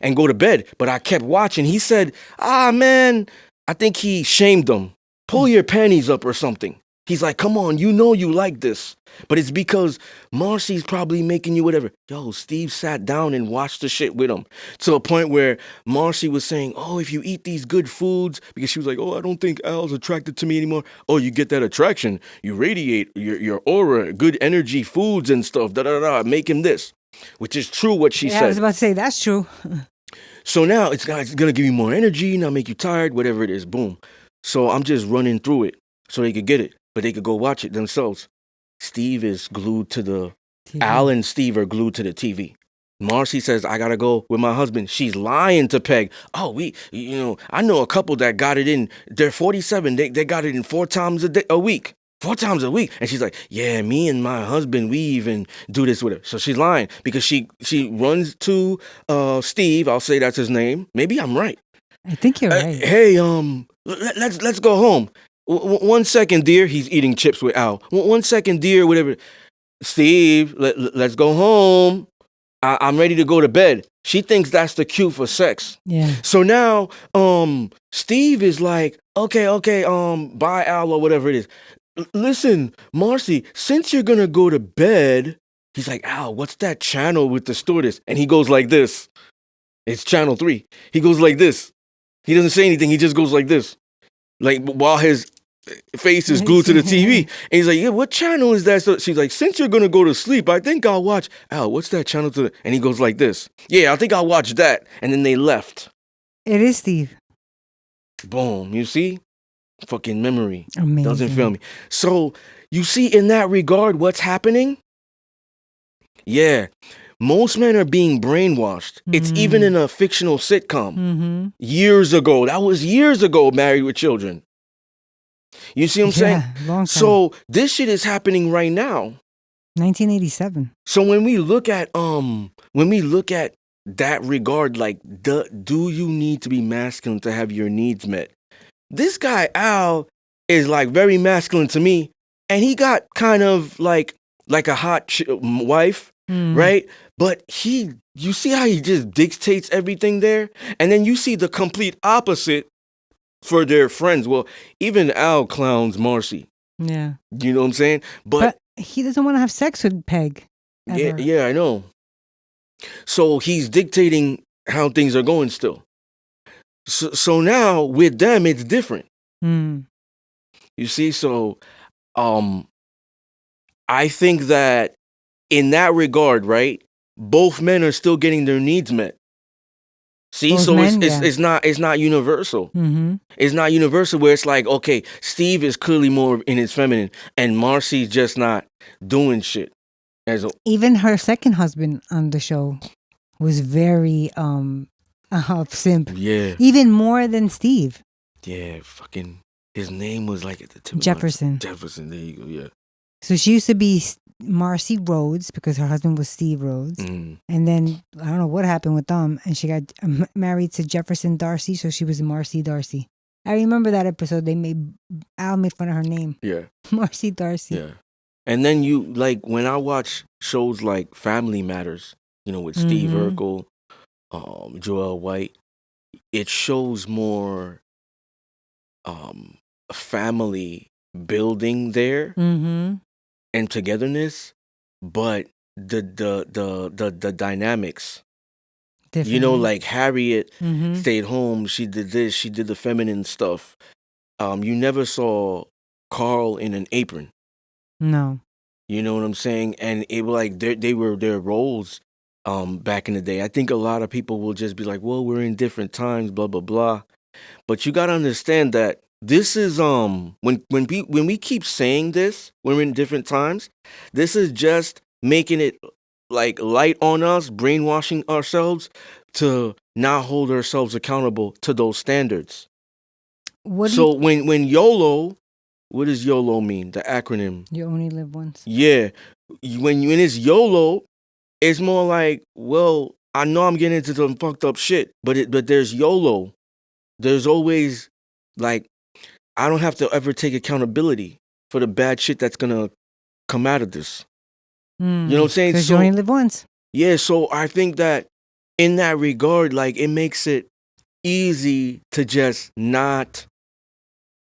Speaker 1: and go to bed, but I kept watching. He said, man, I think he shamed them. Pull your panties up or something. He's like, come on, you know you like this. But it's because Marcy's probably making you whatever. Yo, Steve sat down and watched the shit with him to a point where Marcy was saying, oh, if you eat these good foods, because she was like, oh, I don't think Al's attracted to me anymore. Oh, you get that attraction. You radiate your aura, good energy, foods and stuff, make him this. Which is true what she said.
Speaker 2: I was about to say, that's true.
Speaker 1: So now it's going to give you more energy, not make you tired, whatever it is. Boom. So I'm just running through it so they could get it, but they could go watch it themselves. Steve is glued to the TV. Al and Steve are glued to the TV. Marcy says, I got to go with my husband. She's lying to Peg. Oh, I know a couple that got it in. They're 47. They got it in 4 times a week. 4 times a week. And she's like, yeah, me and my husband, we even do this with her. So she's lying because she runs to Steve. I'll say that's his name. Maybe I'm right.
Speaker 2: I think you're right.
Speaker 1: Hey, let's go home. 1 second, dear. He's eating chips with Al. 1 second, dear, whatever. Steve, let's go home. I'm ready to go to bed. She thinks that's the cue for sex.
Speaker 2: Yeah.
Speaker 1: So now, Steve is like, okay, bye, Al, or whatever it is. Listen, Marcy, since you're gonna go to bed, he's like, Al, what's that channel with the stewardess? And he goes like this. It's channel 3. He goes like this. He doesn't say anything. He just goes like this. Like while his face is glued to the TV. And he's like, yeah, what channel is that? So she's like, since you're gonna go to sleep, I think I'll watch. Al, what's that channel to? And he goes like this. Yeah, I think I'll watch that. And then they left.
Speaker 2: It is Steve.
Speaker 1: Boom. You see? Fucking memory.
Speaker 2: Amazing.
Speaker 1: Doesn't fail me. So you see in that regard what's happening? Yeah. Most men are being brainwashed. It's even in a fictional sitcom. Years ago. That was years ago, Married with Children. You see what I'm saying?
Speaker 2: Long time.
Speaker 1: So this shit is happening right now.
Speaker 2: 1987.
Speaker 1: So when we look at that regard, like do you need to be masculine to have your needs met? This guy Al is like very masculine to me, and he got kind of like a hot wife, right? But you see how he just dictates everything there, and then you see the complete opposite for their friends. Well, even Al clowns Marcy.
Speaker 2: Yeah,
Speaker 1: you know what I'm saying? But
Speaker 2: he doesn't want to have sex with Peg. Ever.
Speaker 1: Yeah, I know. So he's dictating how things are going still. So now with them, it's different. You see, so um, I think that in that regard, right, both men are still getting their needs met. See,
Speaker 2: Both
Speaker 1: so
Speaker 2: men, yeah.
Speaker 1: it's not universal.
Speaker 2: Mm-hmm.
Speaker 1: It's not universal where it's like, okay, Steve is clearly more in his feminine, and Marcy's just not doing shit. As a,
Speaker 2: Even her second husband on the show was very simp.
Speaker 1: yeah,
Speaker 2: Even more than Steve.
Speaker 1: yeah, fucking. His name was like at the tip of my
Speaker 2: Jefferson.
Speaker 1: Jefferson. There you go. Yeah.
Speaker 2: So she used to be Marcy Rhodes because her husband was Steve Rhodes.
Speaker 1: Mm.
Speaker 2: And then I don't know what happened with them. And she got married to Jefferson Darcy. So she was Marcy Darcy. I remember that episode. Al made fun of her name.
Speaker 1: Yeah.
Speaker 2: Marcy Darcy.
Speaker 1: Yeah. And then you like when I watch shows like Family Matters, you know, with Steve Urkel, Joel White, it shows more family building there and togetherness, but the dynamics.
Speaker 2: Different.
Speaker 1: You know, like Harriet stayed home, she did this, she did the feminine stuff. You never saw Carl in an apron.
Speaker 2: No.
Speaker 1: You know what I'm saying? And it was like they were their roles back in the day. I think a lot of people will just be like, well, we're in different times, blah blah blah. But you gotta understand that this is when we keep saying this, we're in different times, this is just making it like light on us, brainwashing ourselves to not hold ourselves accountable to those standards. So when YOLO, what does YOLO mean? The acronym.
Speaker 2: You only live once.
Speaker 1: Yeah. When it's YOLO, it's more like, well, I know I'm getting into some fucked up shit, but there's YOLO. There's always like I don't have to ever take accountability for the bad shit that's gonna come out of this. You know what I'm saying?
Speaker 2: Because you only live once.
Speaker 1: Yeah, so I think that in that regard, like it makes it easy to just not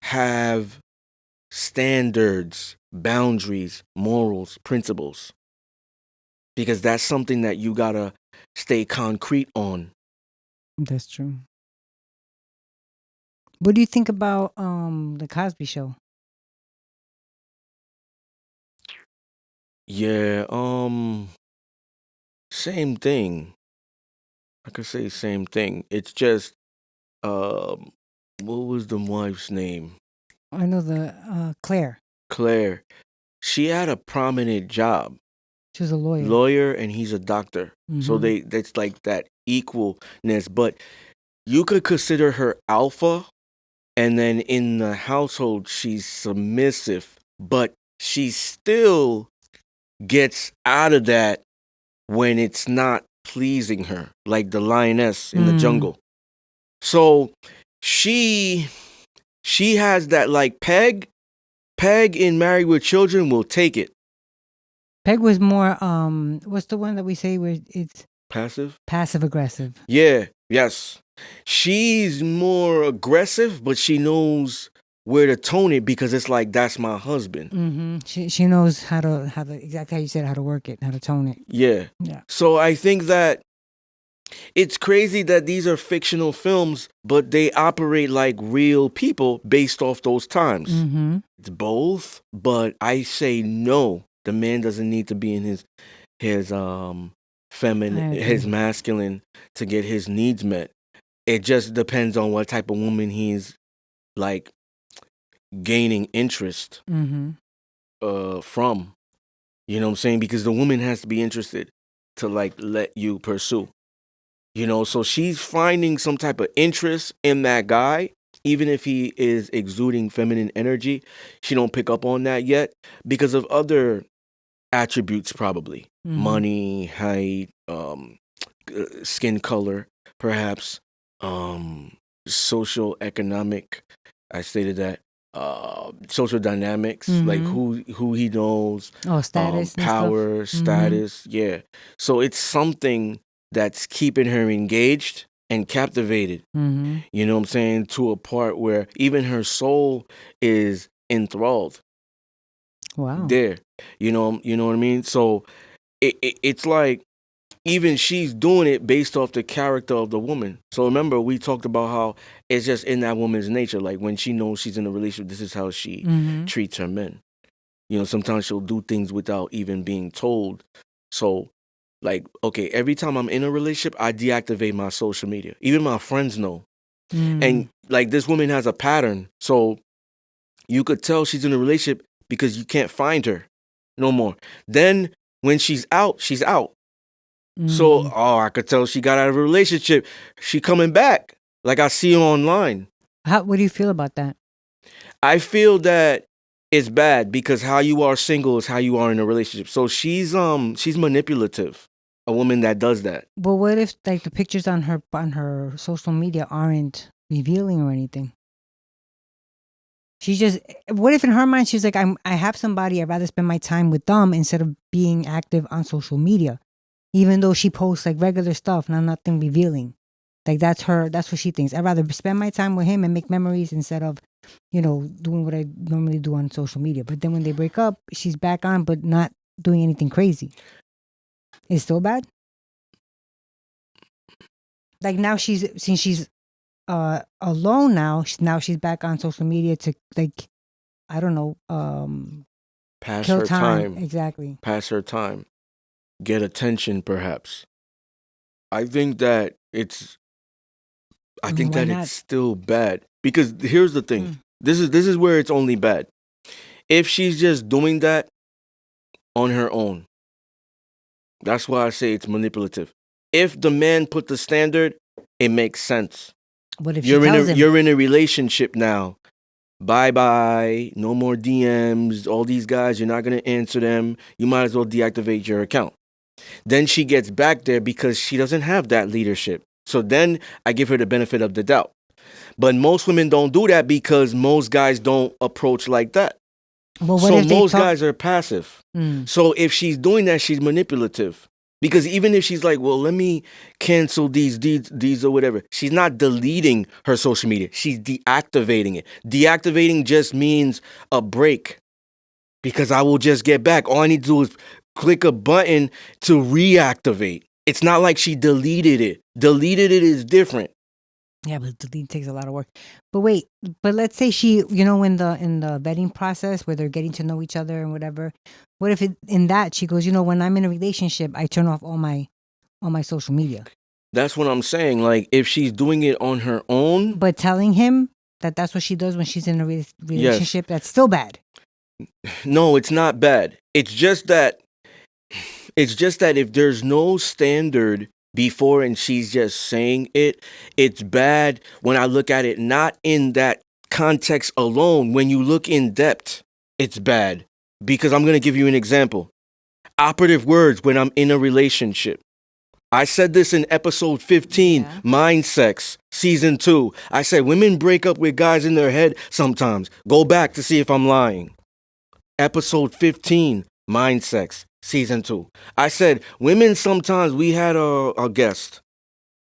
Speaker 1: have standards, boundaries, morals, principles. Because that's something that you gotta stay concrete on.
Speaker 2: That's true. What do you think about the Cosby Show?
Speaker 1: Yeah, same thing. I could say same thing. It's just what was the wife's name?
Speaker 2: I know the Claire.
Speaker 1: Claire. She had a prominent job.
Speaker 2: She was a lawyer.
Speaker 1: And he's a doctor. So that's like that equalness. But you could consider her alpha, and then in the household she's submissive, but she still gets out of that when it's not pleasing her, like the lioness in the jungle. So she has that like Peg in Married with Children will take it.
Speaker 2: Peg was more what's the one that we say where it's
Speaker 1: passive
Speaker 2: aggressive.
Speaker 1: Yeah, yes. She's more aggressive, but she knows where to tone it because it's like that's my husband.
Speaker 2: She knows how to exactly how you said, how to work it, how to tone it.
Speaker 1: Yeah. So I think that it's crazy that these are fictional films, but they operate like real people based off those times. It's both, but I say no. The man doesn't need to be in his feminine, his masculine to get his needs met. It just depends on what type of woman he's like gaining interest from. You know what I'm saying? Because the woman has to be interested to like let you pursue. You know, so she's finding some type of interest in that guy, even if he is exuding feminine energy. She don't pick up on that yet because of other attributes, probably money, height, skin color, perhaps, social economic. I stated that social dynamics, like who he knows,
Speaker 2: status,
Speaker 1: power, status. Yeah, so it's something that's keeping her engaged and captivated. You know what I'm saying? To a part where even her soul is enthralled.
Speaker 2: Wow.
Speaker 1: There, you know what I mean. So it's like even she's doing it based off the character of the woman. So remember, we talked about how it's just in that woman's nature. Like when she knows she's in a relationship, this is how she treats her men. Sometimes she'll do things without even being told. So, like, okay, every time I'm in a relationship, I deactivate my social media. Even my friends know. And like this woman has a pattern. So you could tell she's in a relationship because you can't find her no more. Then when she's out, she's out. So, I could tell she got out of a relationship. She coming back. Like I see her online.
Speaker 2: What do you feel about that?
Speaker 1: I feel that it's bad because how you are single is how you are in a relationship. So she's manipulative. A woman that does that.
Speaker 2: Well, what if like the pictures on her social media aren't revealing or anything? She's just, what if in her mind she's like, I have somebody, I'd rather spend my time with them instead of being active on social media, even though she posts like regular stuff, nothing revealing. Like that's what she thinks. I'd rather spend my time with him and make memories instead of, doing what I normally do on social media. But then when they break up, she's back on, but not doing anything crazy. It's still bad. Like now since she's alone now she's back on social media to like, I don't know,
Speaker 1: pass
Speaker 2: kill
Speaker 1: her time.
Speaker 2: Exactly.
Speaker 1: Pass her time. Get attention, perhaps. I think that it's still bad because here's the thing. This is where it's only bad. If she's just doing that on her own, that's why I say it's manipulative. If the man put the standard, it makes sense.
Speaker 2: What if you're
Speaker 1: in a relationship now? Bye. No more DMs. All these guys, you're not gonna answer them. You might as well deactivate your account. Then she gets back there because she doesn't have that leadership. So then I give her the benefit of the doubt. But most women don't do that because most guys don't approach like that.
Speaker 2: Well,
Speaker 1: so most guys are passive. So if she's doing that, she's manipulative. Because even if she's like, well, let me cancel these or whatever, she's not deleting her social media. She's deactivating it. Deactivating just means a break. Because I will just get back. All I need to do is click a button to reactivate. It's not like she deleted it. Deleted it is different.
Speaker 2: Yeah, but delete takes a lot of work. But wait, let's say she, in the vetting process where they're getting to know each other and whatever. What if in that she goes, when I'm in a relationship, I turn off all my social media.
Speaker 1: That's what I'm saying. Like if she's doing it on her own,
Speaker 2: but telling him that that's what she does when she's in a relationship, that's still bad.
Speaker 1: No, it's not bad. It's just that if there's no standard before and she's just saying it, it's bad when I look at it not in that context alone. When you look in depth, it's bad. Because I'm going to give you an example. Operative words when I'm in a relationship. I said this in episode 15, Mind Sex, season 2. I said women break up with guys in their head sometimes. Go back to see if I'm lying. Episode 15, Mind Sex, season 2. I said women sometimes, we had a guest.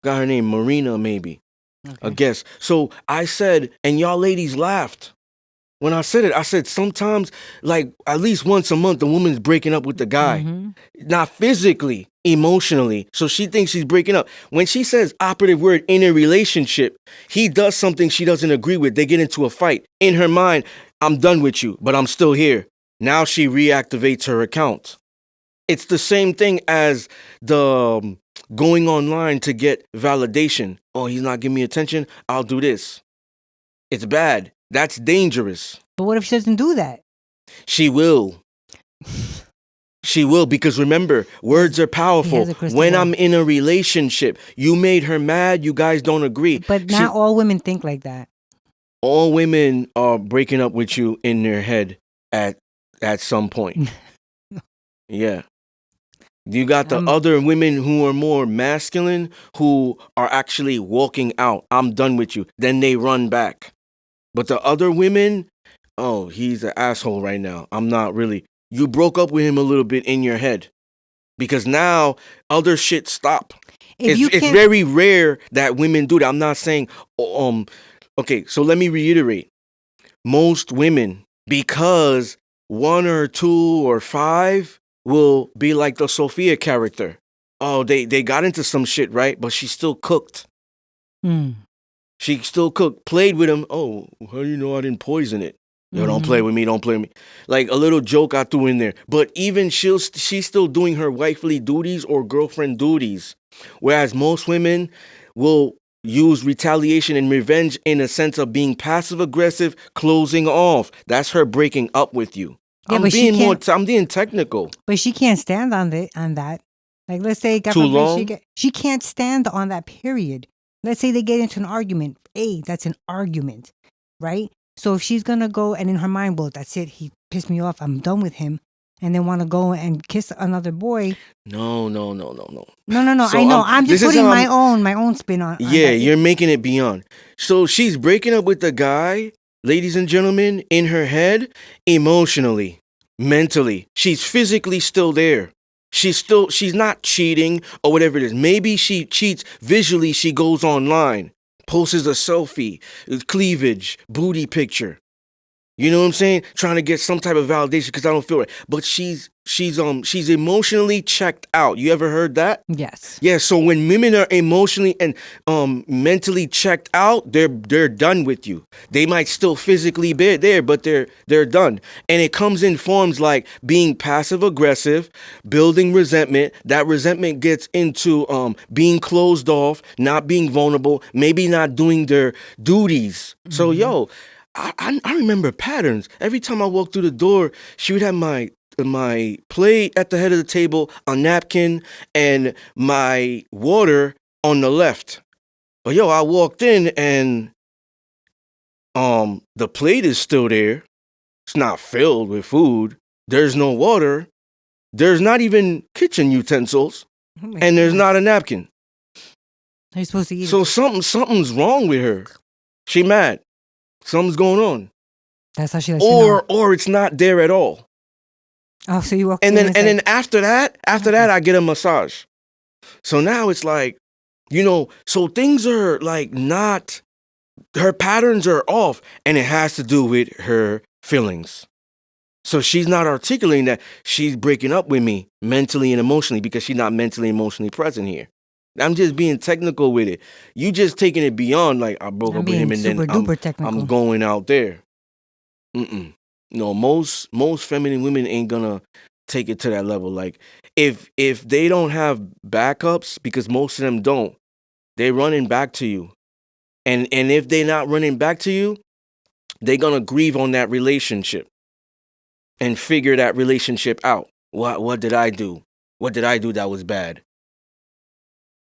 Speaker 1: Got her name, Marina maybe. Okay. A guest. So I said, and y'all ladies laughed. When I said it, I said sometimes, like at least once a month, the woman's breaking up with the guy. Not physically, emotionally. So she thinks she's breaking up. When she says operative word in a relationship, he does something she doesn't agree with. They get into a fight. In her mind, I'm done with you, but I'm still here. Now she reactivates her account. It's the same thing as the going online to get validation. Oh, he's not giving me attention. I'll do this. It's bad. That's dangerous.
Speaker 2: But what if she doesn't do that?
Speaker 1: She will. She will, because remember, words are powerful. When I'm in a relationship, you made her mad, you guys don't agree.
Speaker 2: But not all women think like that.
Speaker 1: All women are breaking up with you in their head at some point. Yeah. You got the other women who are more masculine, who are actually walking out. I'm done with you. Then they run back. But the other women, oh, he's an asshole right now. I'm not really. You broke up with him a little bit in your head. Because now other shit stop. It's very rare that women do that. I'm not saying, okay, so let me reiterate. Most women, because 1 or 2 or 5 will be like the Sophia character. oh, they got into some shit, right? But she still cooked.
Speaker 2: Mm.
Speaker 1: She still cooked, played with him. Oh, how do you know I didn't poison it? Yo, don't play with me, don't play with me. Like a little joke I threw in there. But even she's still doing her wifely duties or girlfriend duties. Whereas most women will use retaliation and revenge in a sense of being passive aggressive, closing off. That's her breaking up with you.
Speaker 2: Yeah,
Speaker 1: I'm
Speaker 2: but she
Speaker 1: being
Speaker 2: can't.
Speaker 1: I'm being technical.
Speaker 2: But she can't stand on that. Like, let's say, God
Speaker 1: Too
Speaker 2: forbid,
Speaker 1: long?
Speaker 2: she can't stand on that period. Let's say they get into an argument. That's an argument, right? So if she's gonna go and in her mind, well, that's it. He pissed me off. I'm done with him, and then want to go and kiss another boy.
Speaker 1: No.
Speaker 2: No.
Speaker 1: So
Speaker 2: I know. I'm just
Speaker 1: this is
Speaker 2: putting
Speaker 1: how
Speaker 2: my own spin on
Speaker 1: yeah,
Speaker 2: that.
Speaker 1: you're making it beyond. So she's breaking up with the guy, ladies and gentlemen, in her head, emotionally, mentally. She's physically still there. She's not cheating or whatever it is. Maybe she cheats visually. She goes online, posts a selfie, cleavage, booty picture. You know what I'm saying? Trying to get some type of validation because I don't feel right. But she's emotionally checked out. You ever heard that?
Speaker 2: Yes.
Speaker 1: Yeah. So when women are emotionally and mentally checked out, they're done with you. They might still physically be there, but they're done. And it comes in forms like being passive aggressive, building resentment. That resentment gets into being closed off, not being vulnerable, maybe not doing their duties. So I remember patterns. Every time I walked through the door, she would have my plate at the head of the table, a napkin, and my water on the left. But I walked in and the plate is still there. It's not filled with food. There's no water. There's not even kitchen utensils, and there's not a napkin.
Speaker 2: Are you supposed to eat
Speaker 1: So
Speaker 2: it?
Speaker 1: something's wrong with her. She mad. Something's going on.
Speaker 2: That's how she lets you know.
Speaker 1: Or it's not there at all.
Speaker 2: Oh, so you walk
Speaker 1: And
Speaker 2: in
Speaker 1: then after that, I get a massage. So now it's like, so things are like not, her patterns are off, and it has to do with her feelings. So she's not articulating that she's breaking up with me mentally and emotionally because she's not mentally and emotionally present here. I'm just being technical with it. You just taking it beyond like I broke
Speaker 2: I'm
Speaker 1: up with him
Speaker 2: being
Speaker 1: and then
Speaker 2: super duper technical.
Speaker 1: I'm going out there. No, most feminine women ain't gonna take it to that level. Like if they don't have backups, because most of them don't, they're running back to you. And if they're not running back to you, they're gonna grieve on that relationship and figure that relationship out. What did I do? What did I do that was bad?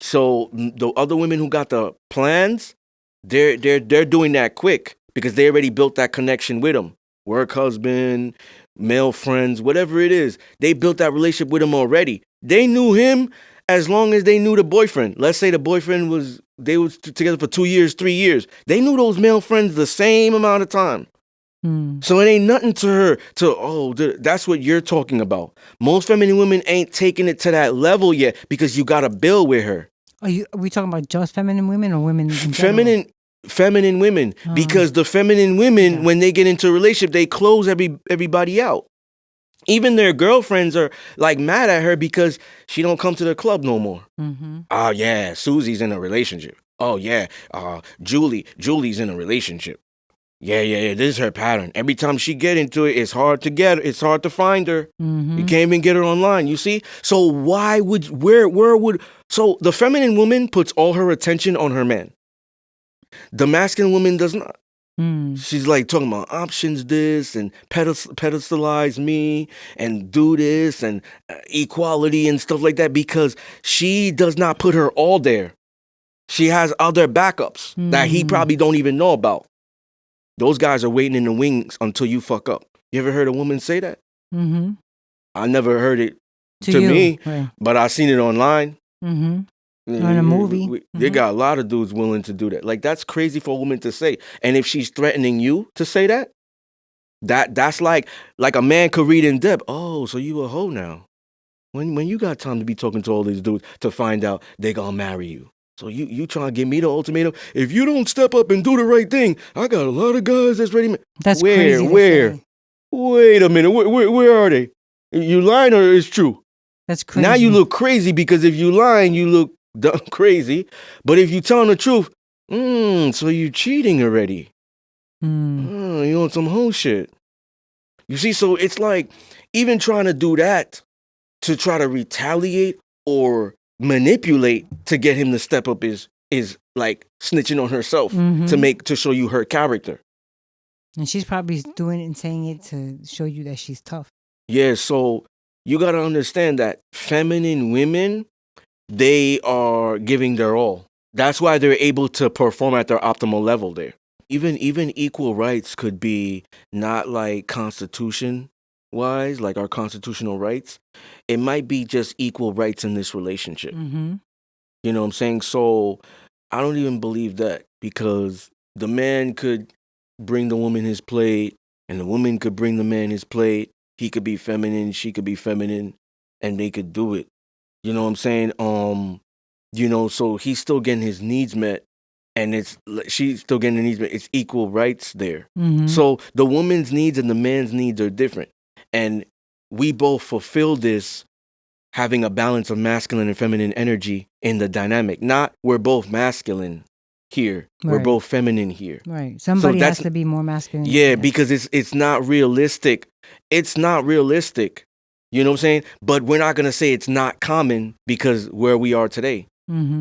Speaker 1: So the other women who got the plans, they're doing that quick because they already built that connection with them. Work husband, male friends, whatever it is. They built that relationship with him already. They knew him as long as they knew the boyfriend. Let's say the boyfriend was together for 2 years, 3 years. They knew those male friends the same amount of time. So it ain't nothing to her that's what you're talking about. Most feminine women ain't taking it to that level yet because you got to build with her.
Speaker 2: Are we talking about just feminine women or women in general?
Speaker 1: Feminine women, because the feminine women, when they get into a relationship, they close everybody out. Even their girlfriends are like mad at her because she don't come to the club no more. Oh yeah, Susie's in a relationship. Oh yeah, Julie's in a relationship. Yeah, this is her pattern. Every time she get into it, it's hard to find her. You can't even get her online, you see? So so the feminine woman puts all her attention on her man. The masculine woman does not. She's like talking about options this and pedestalize me and do this and equality and stuff like that because she does not put her all there. She has other backups that he probably don't even know about. Those guys are waiting in the wings until you fuck up. You ever heard a woman say that? I never heard it to me, right. But I seen it online.
Speaker 2: Or in a movie.
Speaker 1: They got a lot of dudes willing to do that. Like, that's crazy for a woman to say. And if she's threatening you to say that's like a man could read in depth. Oh, so you a hoe now. When you got time to be talking to all these dudes to find out they gonna marry you. So you trying to give me the ultimatum? If you don't step up and do the right thing, I got a lot of guys that's ready.
Speaker 2: That's crazy.
Speaker 1: Where? Wait a minute. Where are they? You lying or it's true?
Speaker 2: That's crazy.
Speaker 1: Now you look crazy because if you lying, you look crazy. But if you telling the truth, so you cheating already. You on some whole shit. You see, so it's like even trying to do that to try to retaliate or manipulate to get him to step up is like snitching on herself to show you her character.
Speaker 2: And she's probably doing it and saying it to show you that she's tough.
Speaker 1: Yeah, so you got to understand that feminine women, they are giving their all. That's why they're able to perform at their optimal level there. Even equal rights could be not like constitution wise, like our constitutional rights. It might be just equal rights in this relationship. You know what I'm saying? So I don't even believe that, because the man could bring the woman his plate and the woman could bring the man his plate. He could be feminine, she could be feminine, and they could do it. You know what I'm saying? So he's still getting his needs met, and she's still getting the needs met. It's equal rights there. So the woman's needs and the man's needs are different. And we both fulfill this having a balance of masculine and feminine energy in the dynamic. Not we're both masculine here.
Speaker 2: Right.
Speaker 1: We're both feminine here.
Speaker 2: Right. Somebody has to be more masculine.
Speaker 1: Yeah, because it's not realistic. It's not realistic. You know what I'm saying? But we're not going to say it's not common because where we are today.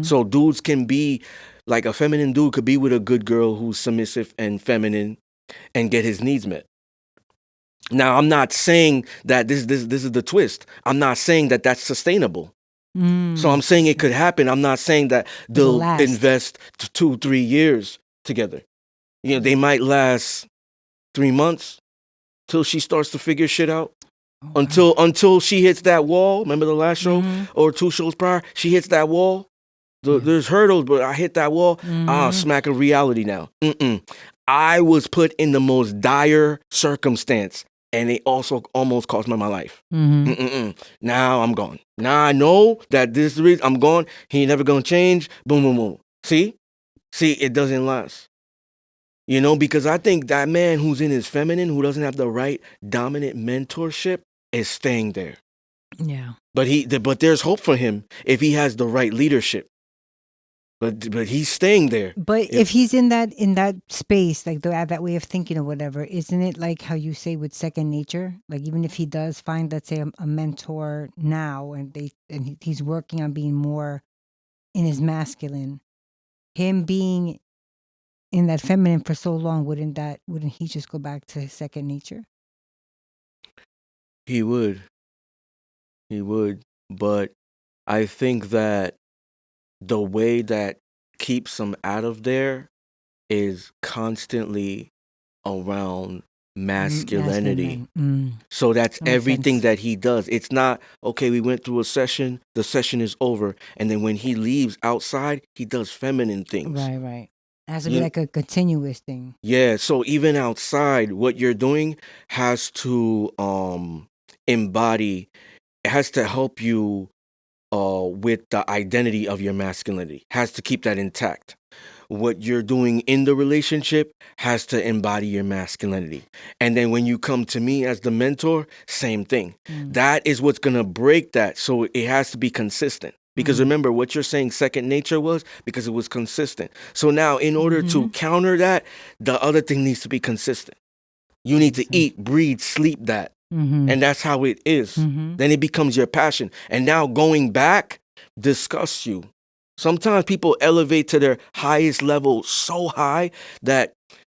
Speaker 1: So dudes can be, like a feminine dude could be with a good girl who's submissive and feminine and get his needs met. Now, I'm not saying that this is the twist. I'm not saying that that's sustainable. So I'm saying it could happen. I'm not saying that they'll invest 2-3 years together. You know, they might last 3 months till she starts to figure shit out. Until she hits that wall. Remember the last show or 2 shows prior? She hits that wall. There's hurdles, but I hit that wall. Smack of reality now. I was put in the most dire circumstance, and it also almost cost me my life. Now I'm gone. Now I know that this is the reason I'm gone. He ain't never gonna change. Boom, boom, boom. See, it doesn't last. You know, because I think that man who's in his feminine, who doesn't have the right dominant mentorship, is staying there.
Speaker 2: Yeah.
Speaker 1: But there's hope for him if he has the right leadership. But he's staying there.
Speaker 2: But if he's in that space, like that way of thinking or whatever, isn't it like how you say with second nature? Like even if he does find, let's say, a mentor now, and he's working on being more in his masculine, him being in that feminine for so long, wouldn't he just go back to his second nature?
Speaker 1: He would. But I think that the way that keeps him out of there is constantly around masculinity. So that's everything that he does. It's not, okay, we went through a session, the session is over, and then when he leaves outside, he does feminine things.
Speaker 2: Right. It has to be like a continuous thing. Yeah,
Speaker 1: so even outside, what you're doing has to embody, it has to help you with the identity of your masculinity, has to keep that intact. What you're doing in the relationship has to embody your masculinity. And then when you come to me as the mentor, same thing. That is what's going to break that. So it has to be consistent. Because remember, what you're saying second nature was because it was consistent. So now in order to counter that, the other thing needs to be consistent. You need to eat, breathe, sleep that. And that's how it is. Then it becomes your passion. And now going back disgusts you. Sometimes people elevate to their highest level so high that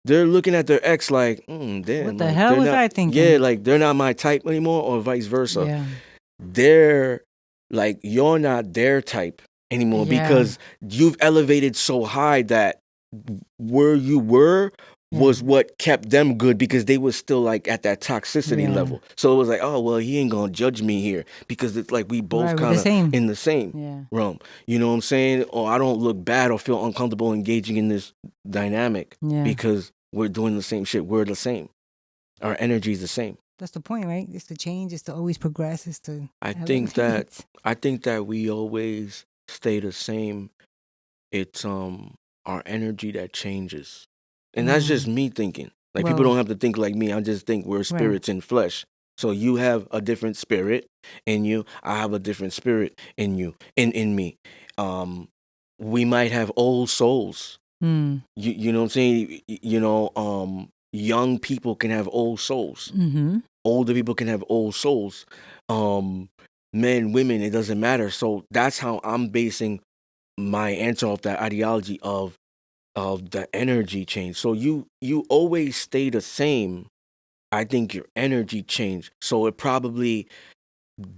Speaker 1: they're looking at their ex like, damn.
Speaker 2: What the hell was I thinking?
Speaker 1: Yeah, like they're not my type anymore, or vice versa.
Speaker 2: Yeah.
Speaker 1: They're like, you're not their type anymore because you've elevated so high that where you were was what kept them good, because they were still like at that toxicity level. So it was like, oh, well, he ain't gonna judge me here because it's like we both kind of in the same realm. You know what I'm saying? Or I don't look bad or feel uncomfortable engaging in this dynamic because we're doing the same shit. We're the same. Our energy is the same.
Speaker 2: That's the point, right? It's to change. It's to always progress. It's to.
Speaker 1: I think that we always stay the same. It's our energy that changes. And that's just me thinking. Like, people don't have to think like me. I just think we're spirits in flesh. So you have a different spirit in you. I have a different spirit in you, in me. Um, we might have old souls.
Speaker 2: Mm.
Speaker 1: You know what I'm saying? Young people can have old souls.
Speaker 2: Mm-hmm.
Speaker 1: Older people can have old souls. Um, Men, women, it doesn't matter. So that's how I'm basing my answer off that ideology of the energy change. So you always stay the same. I think your energy change. So it probably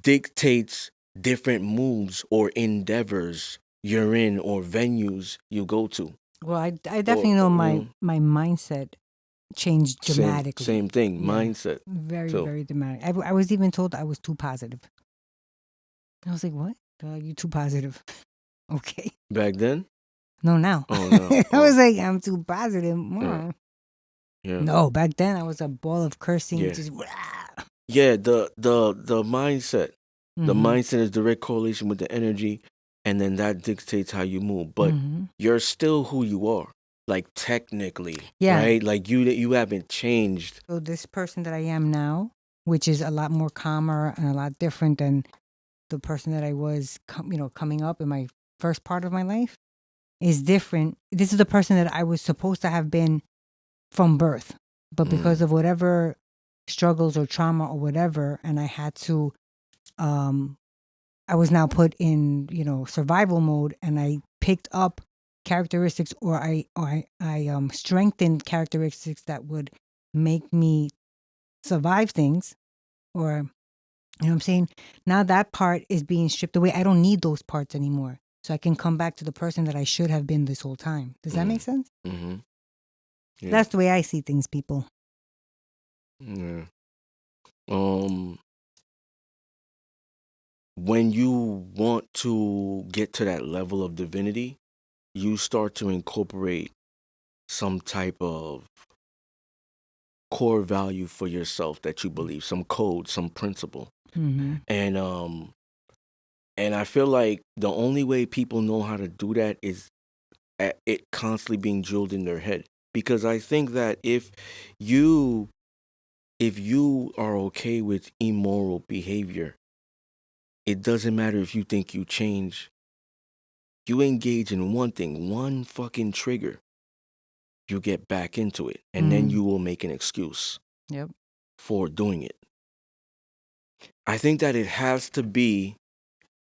Speaker 1: dictates different moves or endeavors you're in or venues you go to.
Speaker 2: Well, I
Speaker 1: Or
Speaker 2: definitely know my mindset changed dramatically.
Speaker 1: same thing,
Speaker 2: Yeah,
Speaker 1: mindset.
Speaker 2: very,
Speaker 1: So
Speaker 2: very dramatic. I was even told I was too positive. I was like, what? You too positive. Okay.
Speaker 1: back then,
Speaker 2: No, now.
Speaker 1: oh no,
Speaker 2: I was like, I'm too positive.
Speaker 1: yeah, yeah,
Speaker 2: No, back then I was a ball of cursing.
Speaker 1: yeah,
Speaker 2: Just
Speaker 1: yeah. The mindset, the
Speaker 2: mm-hmm.
Speaker 1: mindset is direct correlation with the energy, and then that dictates how you move. But
Speaker 2: Mm-hmm.
Speaker 1: you're still who you are, like technically,
Speaker 2: Yeah.
Speaker 1: right? Like you haven't changed.
Speaker 2: So this person that I am now, which is a lot more calmer and a lot different than the person that I was, coming up in my first part of my life, is different. This is the person that I was supposed to have been from birth, but because of whatever struggles or trauma or whatever, and I had to, I was now put in, survival mode, and I picked up characteristics, or I strengthened characteristics that would make me survive things, or you know what I'm saying? Now that part is being stripped away. I don't need those parts anymore. So I can come back to the person that I should have been this whole time. Does that make sense?
Speaker 1: Mm-hmm. Yeah.
Speaker 2: That's the way I see things, people.
Speaker 1: Yeah. When you want to get to that level of divinity, you start to incorporate some type of core value for yourself that you believe, some code, some principle.
Speaker 2: Mm-hmm.
Speaker 1: And I feel like the only way people know how to do that is at it constantly being drilled in their head. Because I think that you if you are okay with immoral behavior, it doesn't matter if you think you change. You engage in one thing, one fucking trigger, you get back into it, and then you will make an excuse
Speaker 2: Yep.
Speaker 1: for doing it. I think that it has to be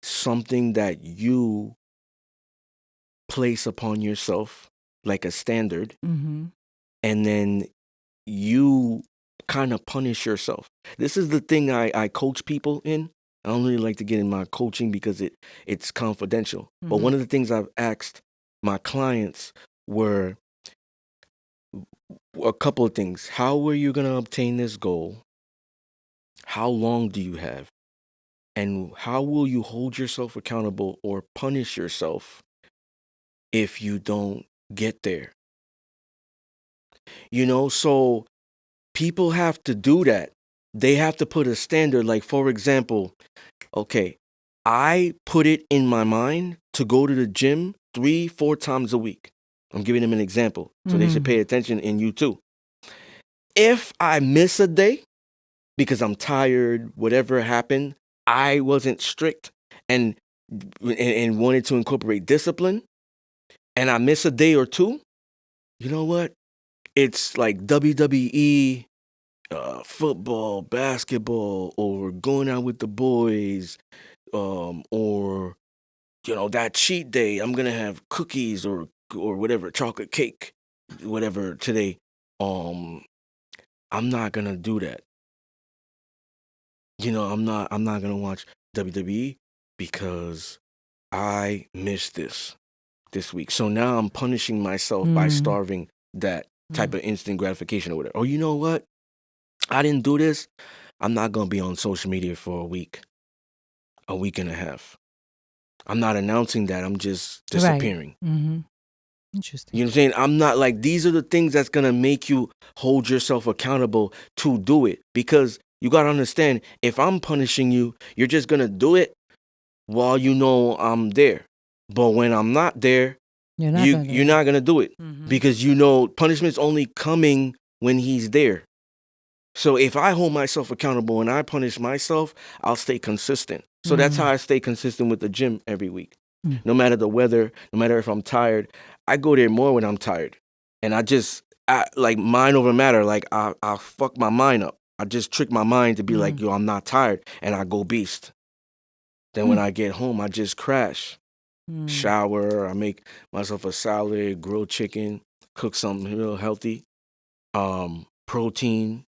Speaker 1: something that you place upon yourself, like a standard,
Speaker 2: Mm-hmm.
Speaker 1: and then you kind of punish yourself. This is the thing I coach people in. I don't really like to get in my coaching because it's confidential. But one of the things I've asked my clients were a couple of things. How are you going to obtain this goal? How long do you have? And how will you hold yourself accountable or punish yourself if you don't get there? So people have to do that. They have to put a standard. Like, for example, okay, I put it in my mind to go to the gym 3-4 times a week. I'm giving them an example. So they should pay attention, and you too. If I miss a day because I'm tired, whatever happened, I wasn't strict and wanted to incorporate discipline, and I miss a day or two, you know what? It's like WWE, football, basketball, or going out with the boys, or that cheat day. I'm gonna have cookies or whatever, chocolate cake, whatever today. I'm not gonna do that. I'm not gonna watch WWE because I missed this week. So now I'm punishing myself by starving that type of instant gratification or whatever. Oh, you know what? I didn't do this. I'm not gonna be on social media for a week and a half. I'm not announcing that. I'm just disappearing.
Speaker 2: Right. Mm-hmm. Interesting.
Speaker 1: You know what I'm saying? I'm not like, these are the things that's gonna make you hold yourself accountable to do it. Because you gotta understand, if I'm punishing you, you're just gonna do it while you know I'm there. But when I'm not there, you're not gonna do it.
Speaker 2: Mm-hmm.
Speaker 1: Because punishment's only coming when he's there. So if I hold myself accountable and I punish myself, I'll stay consistent. So that's how I stay consistent with the gym every week. No matter the weather, no matter if I'm tired, I go there more when I'm tired. And I like mind over matter. Like I fuck my mind up. I just trick my mind to be like, yo, I'm not tired. And I go beast. Then when I get home, I just crash. Shower, I make myself a salad, grilled chicken, cook something real healthy. Protein,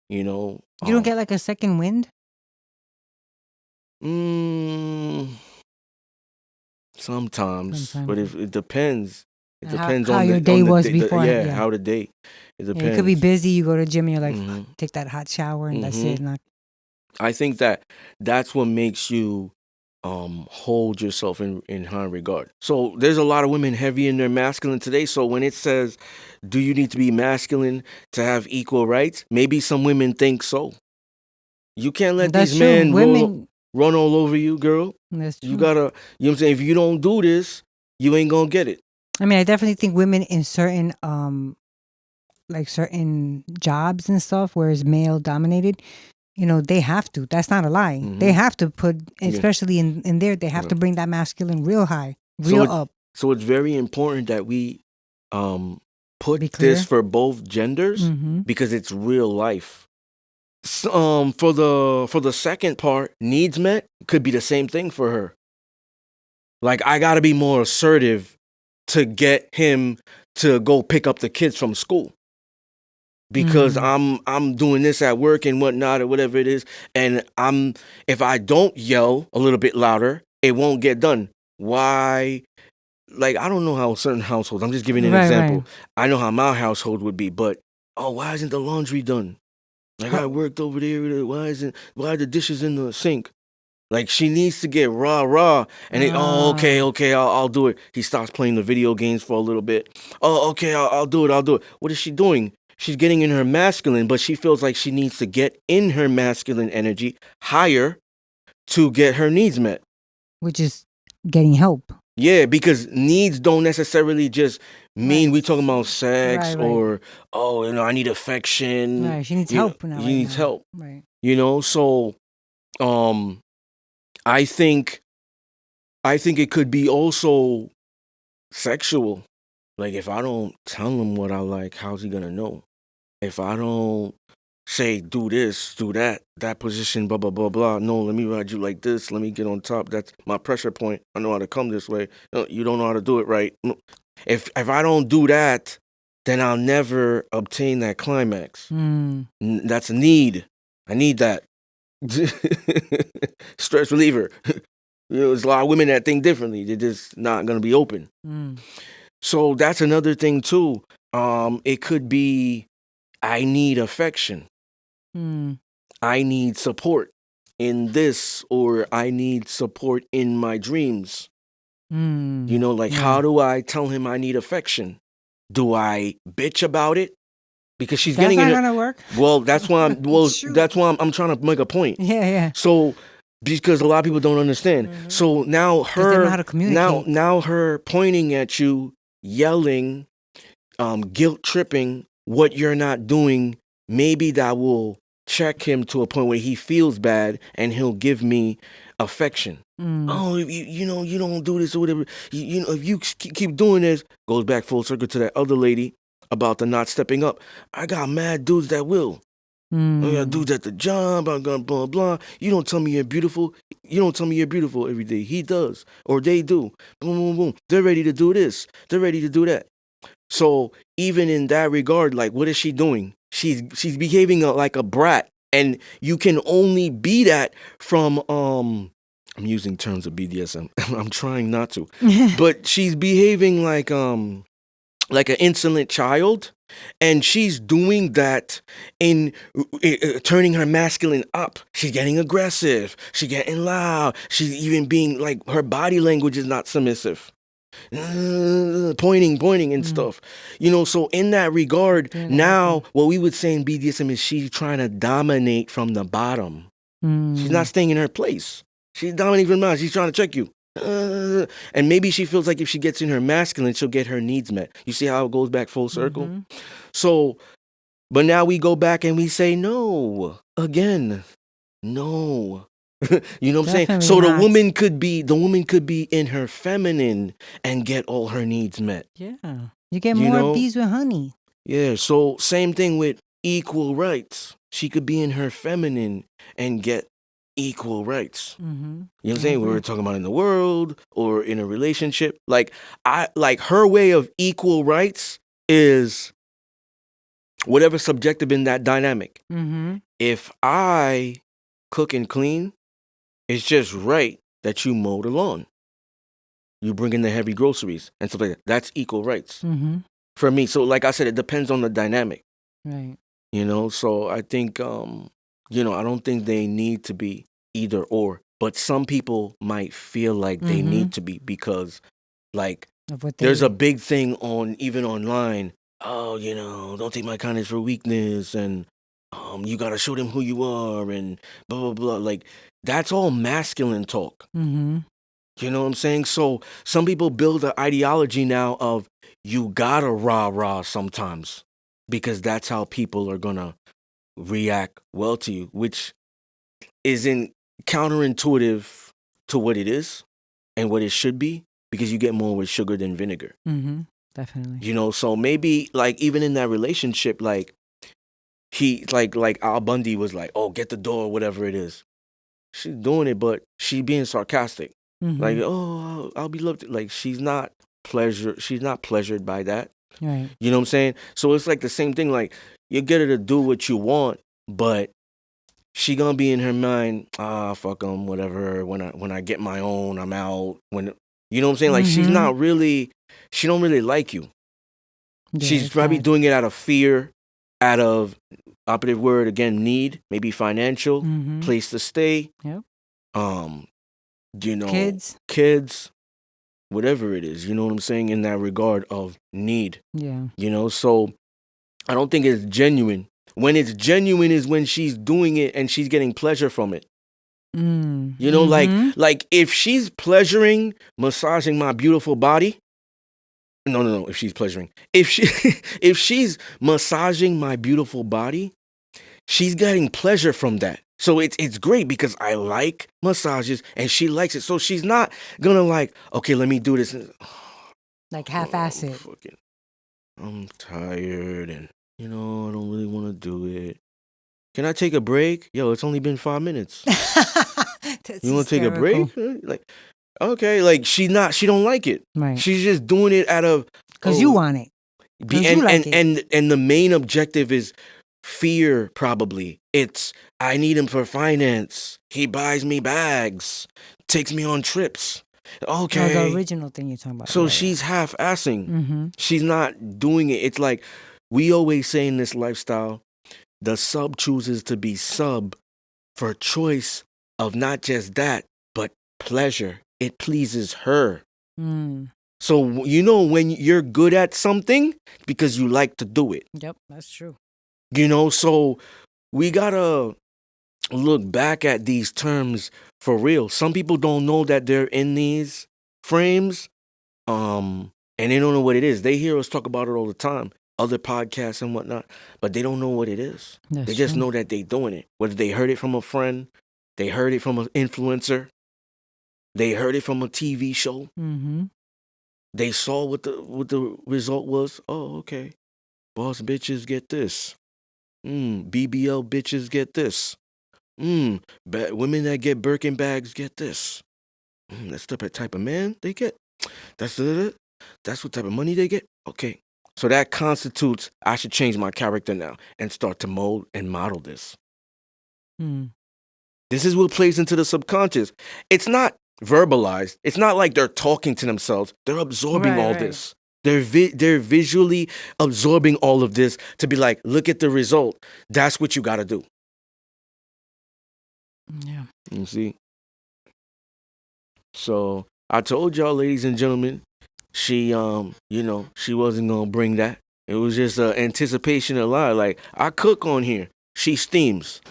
Speaker 1: you know.
Speaker 2: You don't get like a second wind?
Speaker 1: Sometimes, but it depends. It depends
Speaker 2: how
Speaker 1: on
Speaker 2: your day was before.
Speaker 1: Yeah, how the day. It depends.
Speaker 2: It could be busy. You go to the gym and you're like, take that hot shower and that's it.
Speaker 1: I think that's what makes you hold yourself in high regard. So there's a lot of women heavy in their masculine today. So when it says, do you need to be masculine to have equal rights? Maybe some women think so. You can't let these men run all over you, girl.
Speaker 2: That's true.
Speaker 1: You gotta, you know what I'm saying? If you don't do this, you ain't gonna get it.
Speaker 2: I mean, I definitely think women in certain certain jobs and stuff where it's male dominated, you know, they have to. That's not a lie. They have to put, especially in there, they have to bring that masculine real high, up.
Speaker 1: So it's very important that we put this for both genders because it's real life. For the second part, needs met could be the same thing for her. Like I gotta be more assertive to get him to go pick up the kids from school. Because I'm doing this at work and whatnot or whatever it is, and if I don't yell a little bit louder, it won't get done. Why? Like I don't know how certain households. I'm just giving an example. Right. I know how my household would be, but why isn't the laundry done? Like I worked over there. Why are the dishes in the sink? Like she needs to get raw, and okay, I'll do it. He stops playing the video games for a little bit. Oh, okay, I'll do it. What is she doing? She's getting in her masculine, but she feels like she needs to get in her masculine energy higher to get her needs met.
Speaker 2: Which is getting help.
Speaker 1: Yeah, because needs don't necessarily just mean we talking about sex or, I need affection.
Speaker 2: Right, she needs help now.
Speaker 1: She needs help.
Speaker 2: Right.
Speaker 1: You know, so I think it could be also sexual. Like if I don't tell him what I like, how's he gonna know? If I don't say do this, do that position, blah blah blah blah. No, let me ride you like this. Let me get on top. That's my pressure point. I know how to come this way. No, you don't know how to do it right. If I don't do that, then I'll never obtain that climax. That's a need. I need that. Stress reliever. There's a lot of women that think differently. They're just not gonna be open. So that's another thing too. It could be I need affection. I need support in this, or I need support in my dreams. You know, like how do I tell him I need affection? Do I bitch about it? Because she's getting in. That's not gonna work. Well, that's why I'm. That's why I'm trying to make a point.
Speaker 2: Yeah.
Speaker 1: So, because a lot of people don't understand. So now her, now her pointing at you, yelling, guilt tripping what you're not doing. Maybe that will check him to a point where he feels bad and he'll give me affection. Oh, you know, you don't do this or whatever. You know, if you keep doing this, goes back full circle to that other lady about the not stepping up. I got mad dudes that will. I got dudes at the job. I got blah blah. You don't tell me you're beautiful. You don't tell me you're beautiful every day. He does, or they do. Boom, boom, boom. They're ready to do this. They're ready to do that. So even in that regard, like, what is she doing? She's behaving like a brat, and you can only be that from I'm using terms of BDSM. I'm trying not to, but she's behaving like an insolent child, and she's doing that in turning her masculine up. She's getting aggressive. She's getting loud. She's even being like, her body language is not submissive. Pointing and stuff, you know. So in that regard, now what we would say in BDSM is she's trying to dominate from the bottom. She's not staying in her place. She's dominating from the bottom. She's trying to check you. And maybe she feels like if she gets in her masculine, she'll get her needs met. You see how it goes back full circle? So But now we go back and we say no again. No. You know what I'm saying?
Speaker 2: Definitely
Speaker 1: So
Speaker 2: not.
Speaker 1: the woman could be in her feminine and get all her needs met.
Speaker 2: Yeah. You get
Speaker 1: You
Speaker 2: more
Speaker 1: know?
Speaker 2: bees with honey.
Speaker 1: Yeah, so same thing with equal rights. She could be in her feminine and get equal rights.
Speaker 2: Mm-hmm.
Speaker 1: You know what I'm
Speaker 2: I
Speaker 1: saying? We
Speaker 2: agree.
Speaker 1: were talking about in the world or in a relationship. Like her way of equal rights is whatever subjective in that dynamic.
Speaker 2: Mm-hmm.
Speaker 1: If I cook and clean, it's just right that you mow the lawn. You bring in the heavy groceries and stuff like that. That's equal rights
Speaker 2: Mm-hmm.
Speaker 1: for me. So like I said, it depends on the dynamic.
Speaker 2: Right.
Speaker 1: You know, so I think I don't think they need to be either or, but some people might feel like they
Speaker 2: Mm-hmm.
Speaker 1: need to be because like
Speaker 2: Of what
Speaker 1: there's
Speaker 2: they
Speaker 1: a big thing on even online. Oh, don't take my kindness for weakness, and you gotta show them who you are, and blah blah blah. Like that's all masculine talk.
Speaker 2: Mm-hmm.
Speaker 1: You know what I'm saying? So some people build an ideology now of you gotta rah sometimes because that's how people are gonna react well to you, which isn't counterintuitive to what it is and what it should be because you get more with sugar than vinegar.
Speaker 2: Mm-hmm. Definitely.
Speaker 1: You know, so maybe like even in that relationship, like he like Al Bundy was like, oh, get the door, whatever it is. She's doing it, but she being sarcastic.
Speaker 2: Mm-hmm.
Speaker 1: Like, oh, I'll be loved. Like she's not pleasured by that.
Speaker 2: Right.
Speaker 1: You know what I'm saying? So it's like the same thing. Like you get her to do what you want, but she gonna be in her mind, fuck them, whatever. When I get my own, I'm out. When you know what I'm saying? Like she's
Speaker 2: Mm-hmm.
Speaker 1: not really, she don't really like you.
Speaker 2: Yeah,
Speaker 1: She's
Speaker 2: it's
Speaker 1: probably
Speaker 2: hard.
Speaker 1: doing it out of fear, out of operative word again, need, maybe financial,
Speaker 2: Mm-hmm.
Speaker 1: place to stay.
Speaker 2: Yep.
Speaker 1: Kids, whatever it is. You know what I'm saying in that regard of need.
Speaker 2: Yeah.
Speaker 1: You know, so I don't think it's genuine. When it's genuine is when she's doing it and she's getting pleasure from it.
Speaker 2: Mm.
Speaker 1: You know,
Speaker 2: Mm-hmm.
Speaker 1: like if she's pleasuring massaging my beautiful body. No. If she's pleasuring, if she's massaging my beautiful body, she's getting pleasure from that. So it's great because I like massages and she likes it. So she's not gonna like, okay, let me do this.
Speaker 2: Like half-ass it.
Speaker 1: I'm tired and I don't really want to do it. Can I take a break? Yo, it's only been 5 minutes. You want to take a break? Like, okay, like she don't like it.
Speaker 2: Right.
Speaker 1: She's just doing it out of
Speaker 2: because you want it. Because you like it.
Speaker 1: And the main objective is fear. Probably it's I need him for finance. He buys me bags, takes me on trips. Okay,
Speaker 2: the original thing you're talking about.
Speaker 1: So she's half-assing.
Speaker 2: Mm-hmm.
Speaker 1: She's not doing it. It's like we always say in this lifestyle, the sub chooses to be sub for choice of not just that, but pleasure. It pleases her.
Speaker 2: Mm.
Speaker 1: So, when you're good at something because you like to do it.
Speaker 2: Yep, that's true.
Speaker 1: So we got to look back at these terms for real. Some people don't know that they're in these frames and they don't know what it is. They hear us talk about it all the time, other podcasts and whatnot, but they don't know what it is. They just know that they're doing it. Whether they heard it from a friend, they heard it from an influencer, they heard it from a TV show.
Speaker 2: Mm-hmm.
Speaker 1: They saw what the result was. Oh, okay. Boss bitches get this. BBL bitches get this. Women that get Birkin bags get this. That's the type of man they get. That's what type of money they get. Okay. So that constitutes I should change my character now and start to mold and model this. This is what plays into the subconscious. It's not verbalized. It's not like they're talking to themselves. They're absorbing all this. They're visually absorbing all of this to be like, look at the result. That's what you got to do.
Speaker 2: Yeah.
Speaker 1: You see? So I told y'all, ladies and gentlemen, she she wasn't gonna bring that. It was just an anticipation of lie. Like I cook on here. She steams.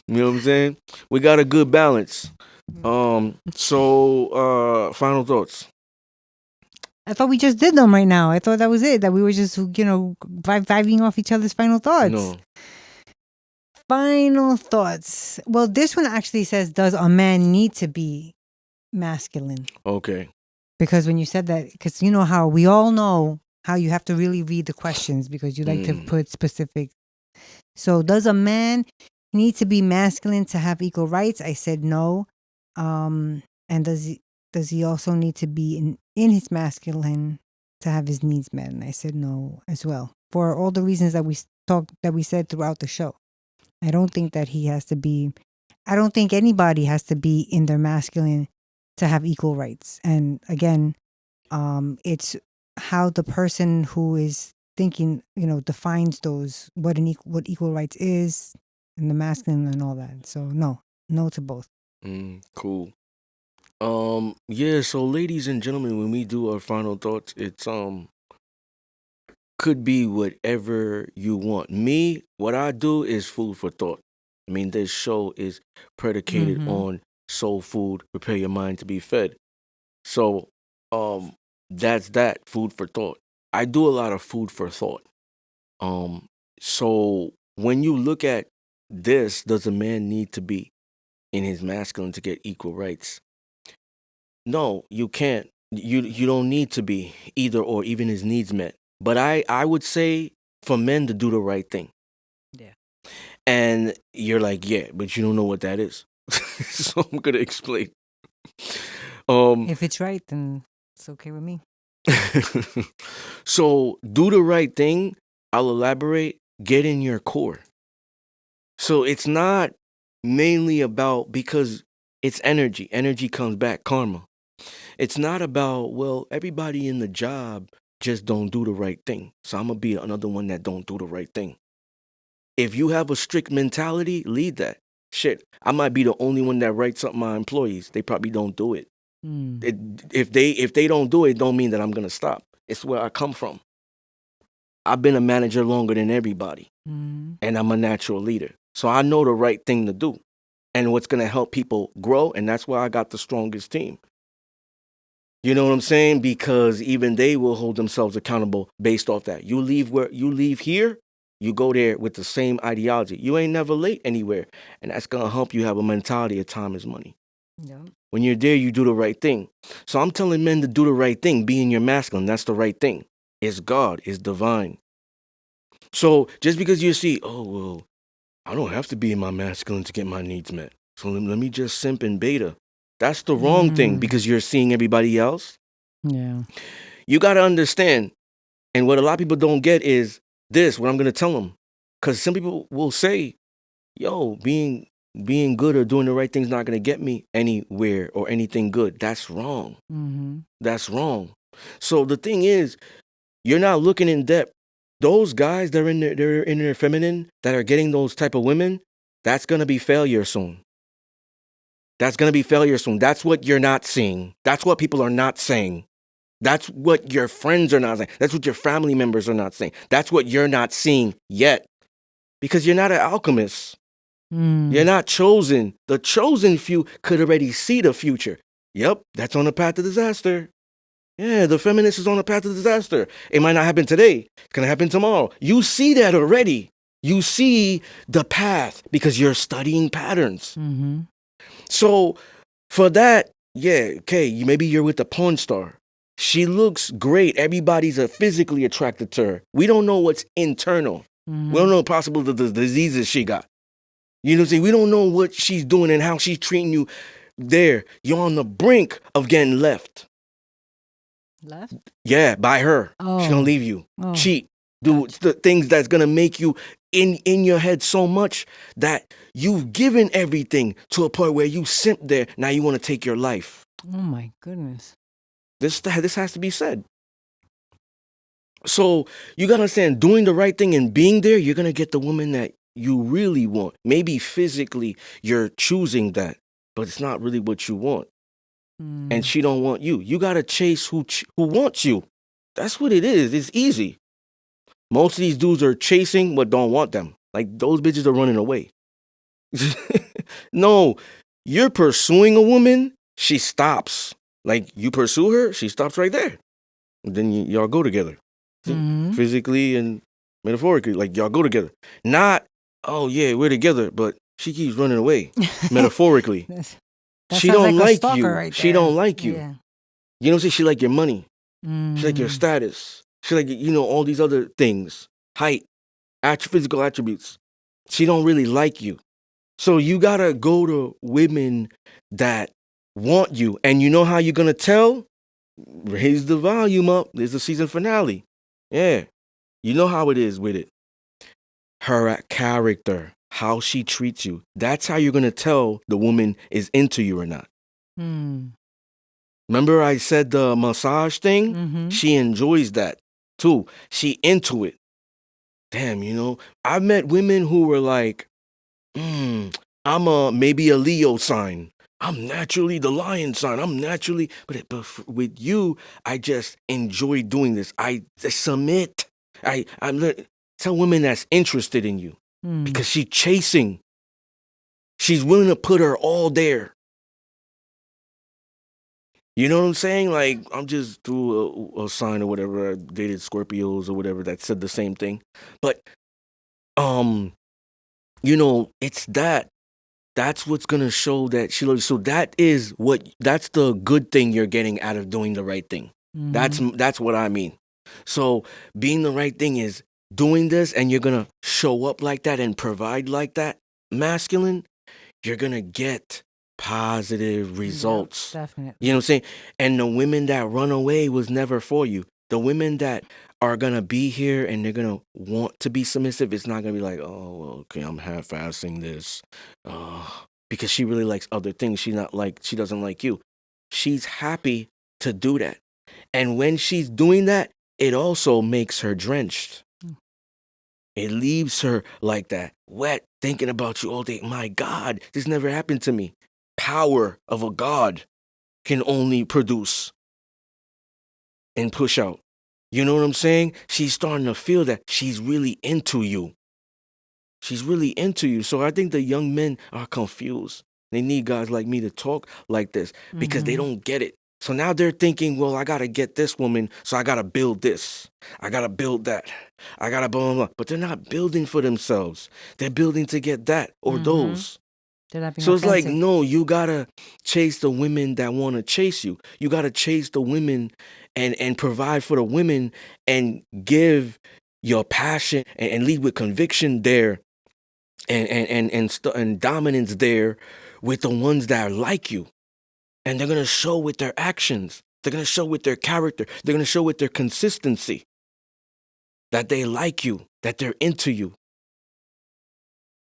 Speaker 1: You know what I'm saying? We got a good balance. So final thoughts.
Speaker 2: I thought we just did them right now. I thought that was it. That we were just, vibing off each other's final thoughts.
Speaker 1: No.
Speaker 2: Final thoughts. Well, this one actually says, does a man need to be masculine?
Speaker 1: Okay.
Speaker 2: Because when you said that, because you know how we all know how you have to really read the questions because you like to put specific. So does a man need to be masculine to have equal rights? I said no. And does he also need to be in his masculine to have his needs met? And I said no as well. For all the reasons that we said throughout the show. I don't think that I don't think anybody has to be in their masculine to have equal rights. And again, it's how the person who is thinking, defines those, what equal rights is, and the masculine and all that. So no to both.
Speaker 1: Cool. Yeah, so ladies and gentlemen, when we do our final thoughts, it's could be whatever you want. Me, what I do is food for thought. I mean, this show is predicated on soul food, prepare your mind to be fed. So, that's that, food for thought. I do a lot of food for thought. So when you look at this, does a man need to be in his masculine to get equal rights? No, you can't. You don't need to be either or, even his needs met. But I would say for men to do the right thing.
Speaker 2: Yeah.
Speaker 1: And you're like, yeah, but you don't know what that is. So I'm gonna explain.
Speaker 2: If it's right, then it's okay with me.
Speaker 1: So do the right thing. I'll elaborate. Get in your core. So it's not mainly about, because it's energy. Energy comes back, karma. It's not about, well, everybody in the job just don't do the right thing. So I'm going to be another one that don't do the right thing. If you have a strict mentality, lead that. Shit, I might be the only one that writes up my employees. They probably don't do it. If they don't do it, don't mean that I'm going to stop. It's where I come from. I've been a manager longer than everybody. And I'm a natural leader. So I know the right thing to do and what's going to help people grow. And that's why I got the strongest team. You know what I'm saying? Because even they will hold themselves accountable based off that. You leave here, you go there with the same ideology. You ain't never late anywhere. And that's going to help you have a mentality of time is money.
Speaker 2: Yeah.
Speaker 1: When you're there, you do the right thing. So I'm telling men to do the right thing. Be in your masculine. That's the right thing. It's God. It's divine. So just because you see, oh, well, I don't have to be in my masculine to get my needs met. So let me just simp in beta. That's the wrong thing, because you're seeing everybody else.
Speaker 2: Yeah.
Speaker 1: You got to understand. And what a lot of people don't get is this, what I'm going to tell them. Because some people will say, yo, being good or doing the right thing is not going to get me anywhere or anything good. That's wrong. That's wrong. So the thing is, you're not looking in depth. Those guys that are they're in their feminine, that are getting those type of women, that's going to be failure soon. That's going to be failure soon. That's what you're not seeing. That's what people are not saying. That's what your friends are not saying. That's what your family members are not saying. That's what you're not seeing yet. Because you're not an alchemist. You're not chosen. The chosen few could already see the future. Yep, that's on the path to disaster. Yeah, the feminist is on the path to disaster. It might not happen today. It's going to happen tomorrow. You see that already. You see the path because you're studying patterns. So for that, yeah, okay, maybe you're with a porn star. She looks great. Everybody's physically attracted to her. We don't know what's internal. We don't know possible the diseases she got. You know what I'm saying? We don't know what she's doing and how she's treating you there. You're on the brink of getting left.
Speaker 2: Left?
Speaker 1: Yeah, by her.
Speaker 2: Oh.
Speaker 1: She's going to leave you.
Speaker 2: Oh.
Speaker 1: Cheat. Do the things that's going to make you in your head so much that you've given everything to a point where you simp there. Now you want to take your life.
Speaker 2: Oh my goodness.
Speaker 1: This has to be said. So you got to understand, doing the right thing and being there, you're going to get the woman that you really want. Maybe physically you're choosing that, but it's not really what you want. And she don't want you. You got to chase who wants you. That's what it is. It's easy. Most of these dudes are chasing but don't want them. Like, those bitches are running away. No, you're pursuing a woman, she stops. Like, you pursue her, she stops right there. then y'all go together.
Speaker 2: Mhm.
Speaker 1: Physically and metaphorically, like y'all go together. Not, oh yeah, we're together, but she keeps running away. Metaphorically.
Speaker 2: That
Speaker 1: She
Speaker 2: sounds
Speaker 1: don't
Speaker 2: like a
Speaker 1: like
Speaker 2: stalker
Speaker 1: you.
Speaker 2: right
Speaker 1: She
Speaker 2: there.
Speaker 1: don't like you.
Speaker 2: Yeah.
Speaker 1: You know what I'm saying? She like your money. She like your
Speaker 2: Mm.
Speaker 1: status. She like, all these other things. Height, physical attributes. She don't really like you. So you gotta go to women that want you. And you know how you're gonna tell? Raise the volume up. There's the season finale. Yeah. You know how it is with it. Her character, how she treats you. That's how you're gonna tell the woman is into you or not.
Speaker 2: Mm.
Speaker 1: Remember I said the massage thing?
Speaker 2: Mhm.
Speaker 1: She enjoys that too. She into it. Damn, I've met women who were like, I'm maybe a Leo sign. I'm naturally the lion sign. But with you, I just enjoy doing this. I submit. Tell women that's interested in you
Speaker 2: Mm.
Speaker 1: because she's chasing. She's willing to put her all there. You know what I'm saying? Like, I'm just through a sign or whatever. I dated Scorpios or whatever that said the same thing. But, it's that. That's what's going to show that she loves you. So that's the good thing you're getting out of doing the right thing.
Speaker 2: Mhm.
Speaker 1: That's what I mean. So being the right thing is doing this and you're going to show up like that and provide like that, masculine, you're going to get positive results.
Speaker 2: Yep, definitely.
Speaker 1: You know what I'm saying? And the women that run away was never for you. The women that are going to be here and they're going to want to be submissive, it's not going to be like, oh, okay, I'm half-assing this. Because she really likes other things. She doesn't like you. She's happy to do that. And when she's doing that, it also makes her drenched. It leaves her like that, wet, thinking about you all day. My God, this never happened to me. Power of a God can only produce and push out. You know what I'm saying? She's starting to feel that she's really into you. She's really into you. So I think the young men are confused. They need guys like me to talk like this because they don't get it. So now they're thinking, well, I got to get this woman, so I got to build this. I got to build that. I got to blah, blah, blah. But they're not building for themselves. They're building to get that or those.
Speaker 2: They're not being
Speaker 1: So it's like,
Speaker 2: offensive.
Speaker 1: no, you got to chase the women that want to chase you. You got to chase the women and provide for the women and give your passion and lead with conviction there and dominance there with the ones that are like you. And they're going to show with their actions. They're going to show with their character. They're going to show with their consistency that they like you, that they're into you.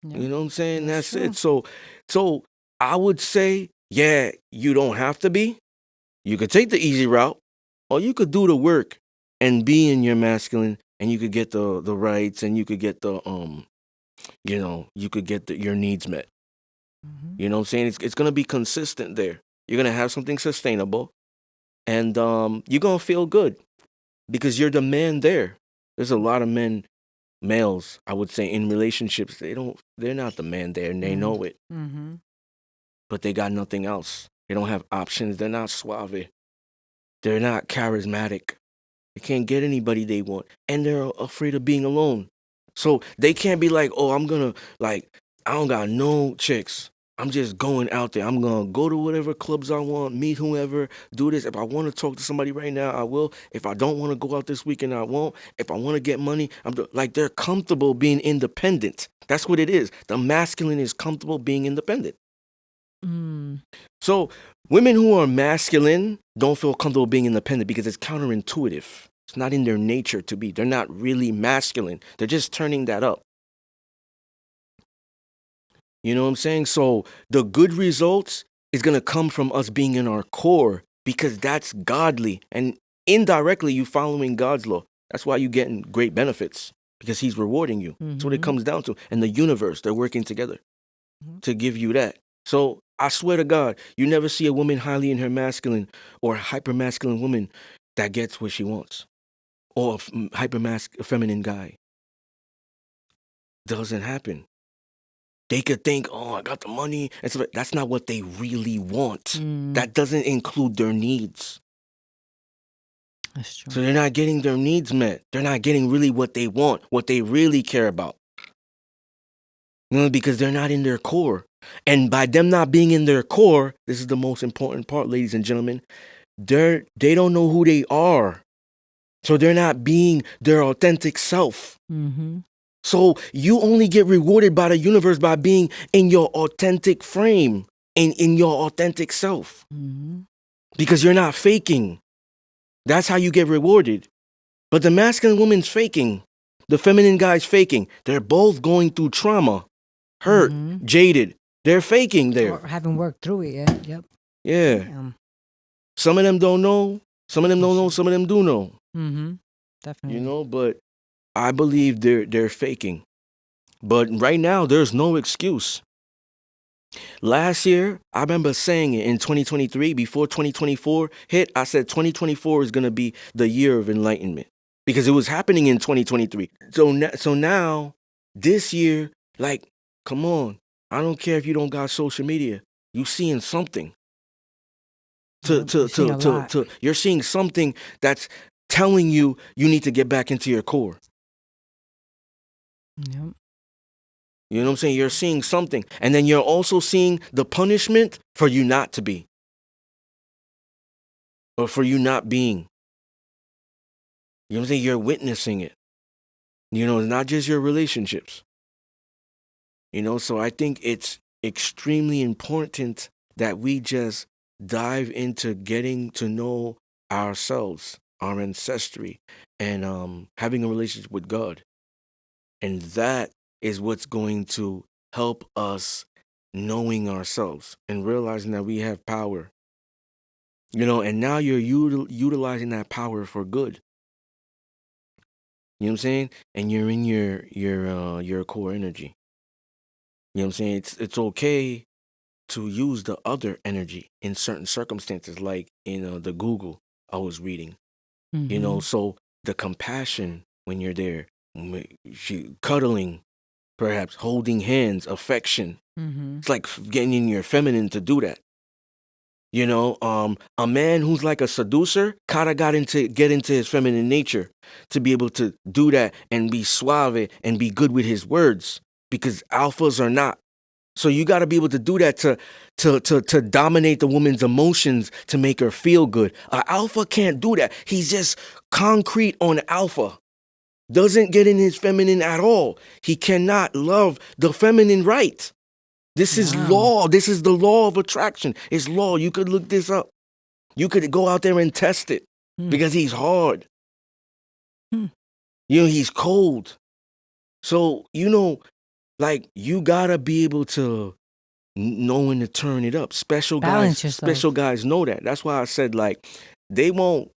Speaker 2: Yeah,
Speaker 1: You know what I'm saying?
Speaker 2: that's
Speaker 1: That's
Speaker 2: true.
Speaker 1: it. So I would say, yeah, you don't have to be. You could take the easy route, or you could do the work and be in your masculine, and you could get the rights, and you could get the you could get your needs met. You know what I'm saying? It's gonna be consistent there. You're gonna have something sustainable, and you're gonna feel good because you're the man there. There's a lot of males, I would say, in relationships. They're not the man there, and they know it, but they got nothing else. They don't have options. They're not suave. They're not charismatic. They can't get anybody they want, and they're afraid of being alone. So they can't be like, oh, I'm gonna I don't got no chicks. I'm just going out there. I'm gonna go to whatever clubs I want, meet whoever, do this. If I want to talk to somebody right now, I will. If I don't want to go out this weekend, I won't. If I want to get money, like they're comfortable being independent. That's what it is. The masculine is comfortable being independent. So women who are masculine don't feel comfortable being independent because it's counterintuitive. It's not in their nature to be. They're not really masculine. They're just turning that up. You know what I'm saying? So the good results is going to come from us being in our core because that's godly. And indirectly, you following God's law. That's why you're getting great benefits because he's rewarding you. That's what it comes down to. And the universe, they're working together to give you that. So I swear to God, you never see a woman highly in her masculine or hyper masculine woman that gets what she wants, or a hyper feminine guy. Doesn't happen. They could think, oh, I got the money. And so that's not what they really want. That doesn't include their needs.
Speaker 2: That's true.
Speaker 1: So they're not getting their needs met. They're not getting really what they want, what they really care about. Because they're not in their core. And by them not being in their core, this is the most important part, ladies and gentlemen, they don't know who they are. So they're not being their authentic self.
Speaker 2: Mm-hmm.
Speaker 1: So you only get rewarded by the universe by being in your authentic frame, in your authentic self.
Speaker 2: Mm-hmm.
Speaker 1: Because you're not faking. That's how you get rewarded. But the masculine woman's faking. The feminine guy's faking. They're both going through trauma, hurt,
Speaker 2: Mm-hmm.
Speaker 1: jaded. They're faking there.
Speaker 2: Or haven't worked through it yet. Yep.
Speaker 1: Yeah.
Speaker 2: Damn.
Speaker 1: Some of them don't know. Some of them don't know. Some of them do know.
Speaker 2: Mm-hmm. Definitely.
Speaker 1: But I believe they're faking. But right now, there's no excuse. Last year, I remember saying it in 2023, before 2024 hit, I said 2024 is going to be the year of enlightenment because it was happening in 2023. So now, this year, like, come on. I don't care if you don't got social media. You seeing something. You're seeing something that's telling you need to get back into your core.
Speaker 2: Yep.
Speaker 1: You know what I'm saying? You're seeing something. And then you're also seeing the punishment for you not to be. Or for you not being. You know what I'm saying? You're witnessing it. It's not just your relationships. So I think it's extremely important that we just dive into getting to know ourselves, our ancestry, and having a relationship with God. And that is what's going to help us knowing ourselves and realizing that we have power. And now you're utilizing that power for good. You know what I'm saying? And you're in your core energy. You know what I'm saying? It's okay to use the other energy in certain circumstances, like in the Google I was reading.
Speaker 2: Mm-hmm.
Speaker 1: So the compassion when you're there, cuddling, perhaps holding hands, affection.
Speaker 2: Mm-hmm.
Speaker 1: It's like getting in your feminine to do that. A man who's like a seducer gotta get into his feminine nature to be able to do that and be suave and be good with his words, because alphas are not. So you got to be able to do that to dominate the woman's emotions, to make her feel good. An alpha can't do that. He's just concrete on alpha. Doesn't get in his feminine at all. He cannot love the feminine right. This is law. This is the law of attraction. It's law. You could look this up. You could go out there and test it because he's hard. He's cold. So, like, you got to be able to know when to turn it up. Special guys know that. That's why I said, like, they won't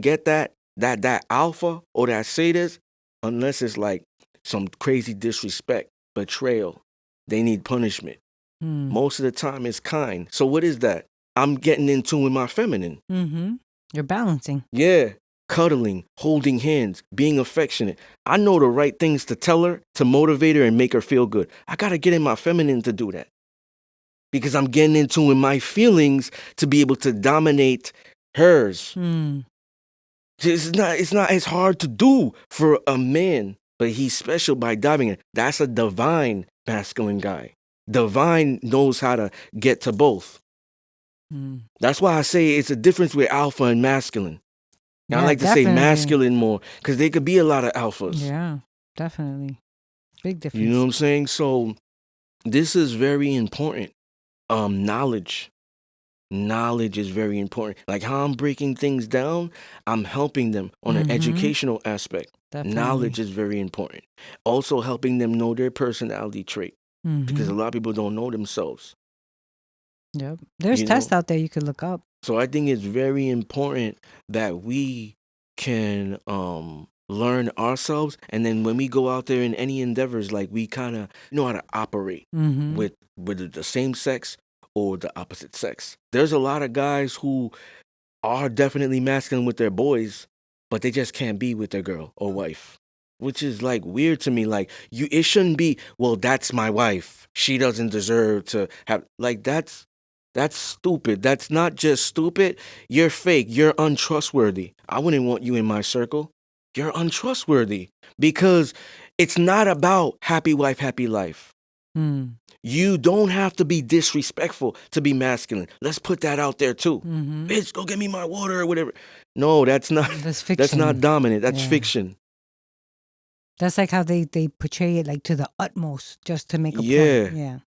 Speaker 1: get that alpha or that sadist unless it's like some crazy disrespect, betrayal. They need punishment. Most of the time it's kind. So what is that? I'm getting in tune with my feminine.
Speaker 2: Mm-hmm. You're balancing.
Speaker 1: Yeah. Cuddling, holding hands, being affectionate. I know the right things to tell her, to motivate her and make her feel good. I got to get in my feminine to do that. Because I'm getting in tune with my feelings to be able to dominate hers. It's hard to do for a man, but he's special by diving in. That's a divine masculine guy. Divine knows how to get to both. That's why I say it's a difference with alpha and masculine. I like to say masculine more because there could be a lot of alphas.
Speaker 2: Yeah, definitely. Big difference.
Speaker 1: You know what I'm saying? So this is very important. Knowledge. Knowledge is very important. Like how I'm breaking things down, I'm helping them on an educational aspect. Definitely. Knowledge is very important. Also helping them know their personality trait. Because a lot of people don't know themselves.
Speaker 2: Yep. There's tests out there you could look up.
Speaker 1: So I think it's very important that we can learn ourselves, and then when we go out there in any endeavors, like we kind of know how to operate with the same sex or the opposite sex. There's a lot of guys who are definitely masculine with their boys, but they just can't be with their girl or wife. Which is like weird to me. Like it shouldn't be, well, that's my wife. She doesn't deserve to have, like, that's That's stupid. That's not just stupid. You're fake. You're untrustworthy. I wouldn't want you in my circle. You're untrustworthy because it's not about happy wife, happy life.
Speaker 2: Mm.
Speaker 1: You don't have to be disrespectful to be masculine. Let's put that out there too.
Speaker 2: Mm-hmm.
Speaker 1: Bitch, go get me my water or whatever. No, that's not
Speaker 2: That's fiction.
Speaker 1: that's not dominant. That's
Speaker 2: Yeah.
Speaker 1: fiction.
Speaker 2: That's like how they portray it like to the utmost just to make a
Speaker 1: Yeah.
Speaker 2: point. Yeah.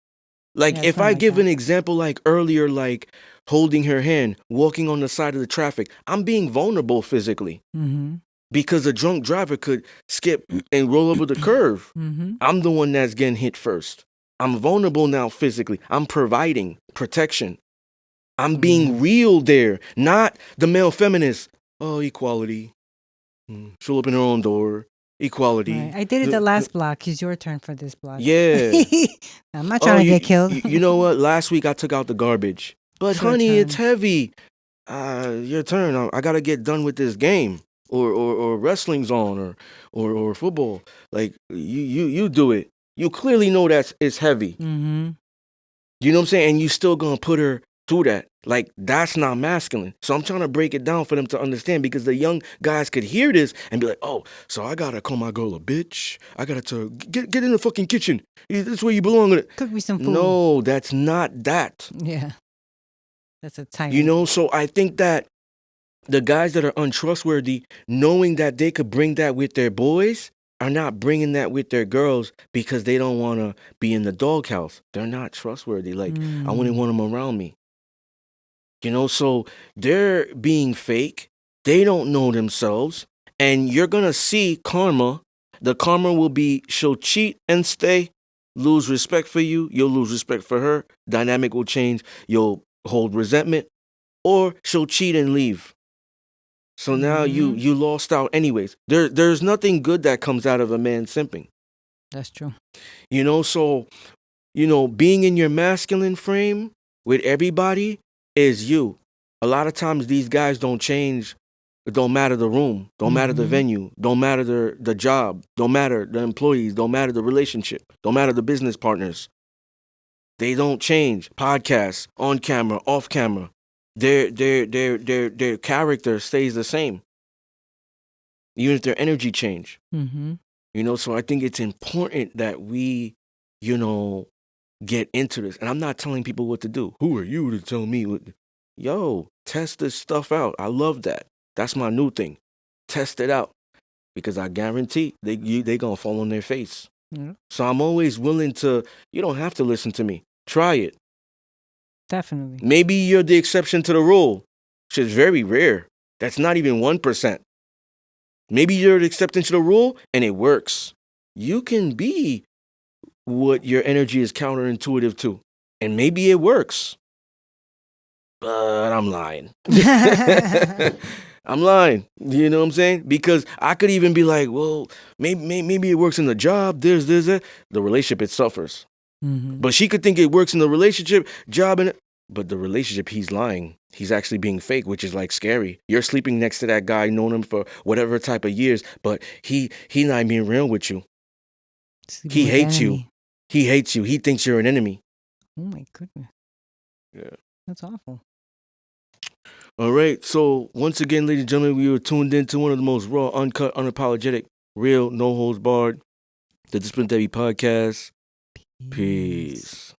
Speaker 1: Like
Speaker 2: Yeah, it's
Speaker 1: if
Speaker 2: not
Speaker 1: I
Speaker 2: like
Speaker 1: give
Speaker 2: that.
Speaker 1: an example like earlier, like holding her hand, walking on the side of the traffic, I'm being vulnerable physically
Speaker 2: Mm-hmm.
Speaker 1: because a drunk driver could skip and roll over the curve.
Speaker 2: Mm-hmm.
Speaker 1: I'm the one that's getting hit first. I'm vulnerable now physically. I'm providing protection. I'm being real there, not the male feminist. Oh, equality. She'll open her own door. Equality.
Speaker 2: Right. I did it the last block. It's your turn for this block.
Speaker 1: Yeah.
Speaker 2: I'm not trying to get killed.
Speaker 1: You know what? Last week I took out the garbage. But
Speaker 2: It's your
Speaker 1: honey, it's
Speaker 2: turn.
Speaker 1: heavy. Your turn. I gotta get done with this game. Or wrestling's on or football. Like you do it. You clearly know that it's heavy.
Speaker 2: Mm-hmm.
Speaker 1: You know what I'm saying? And you still gonna put her through that. Like, that's not masculine. So I'm trying to break it down for them to understand because the young guys could hear this and be like, oh, so I gotta call my girl a bitch. I gotta tell her, get in the fucking kitchen. This is where you belong.
Speaker 2: Cook me some food.
Speaker 1: No, that's not that.
Speaker 2: Yeah. That's a tyrant.
Speaker 1: You know, so I think that the guys that are untrustworthy, knowing that they could bring that with their boys, are not bringing that with their girls because they don't want to be in the doghouse. They're not trustworthy. Like, I wouldn't want them around me. You know, so they're being fake. They don't know themselves. And you're going to see karma. The karma will be she'll cheat and stay, lose respect for you. You'll lose respect for her. Dynamic will change. You'll hold resentment. Or she'll cheat and leave. So now you lost out anyways. There's nothing good that comes out of a man simping.
Speaker 2: That's true.
Speaker 1: You know, so, you know, being in your masculine frame with everybody is you. A lot of times these guys don't change. It don't matter the room, don't matter the venue, don't matter the job, don't matter the employees, don't matter the relationship, don't matter the business partners. They don't change. Podcasts, on camera, off camera. Their character stays the same. Even if their energy change.
Speaker 2: Mm-hmm.
Speaker 1: You know, so I think it's important that we, you know, get into this. And I'm not telling people what to do. Who are you to tell me what? Yo, test this stuff out. I love that. That's my new thing. Test it out. Because I guarantee they going to fall on their face.
Speaker 2: Mm-hmm.
Speaker 1: So I'm always willing to, you don't have to listen to me. Try it.
Speaker 2: Definitely.
Speaker 1: Maybe you're the exception to the rule, which is very rare. That's not even 1%. Maybe you're the exception to the rule and it works. You can be what your energy is counterintuitive to. And maybe it works. But I'm lying. I'm lying. You know what I'm saying? Because I could even be like, well, maybe it works in the job. There's the relationship, it suffers.
Speaker 2: Mm-hmm.
Speaker 1: But she could think it works in the relationship, job, but the relationship, he's lying. He's actually being fake, which is like scary. You're sleeping next to that guy, known him for whatever type of years, but he not being real with you. He hates you. He hates you. He thinks you're an enemy.
Speaker 2: Oh my goodness.
Speaker 1: Yeah.
Speaker 2: That's awful.
Speaker 1: All right. So once again, ladies and gentlemen, we were tuned into one of the most raw, uncut, unapologetic, real, no holds barred, the Discipline Debbie podcast. Peace.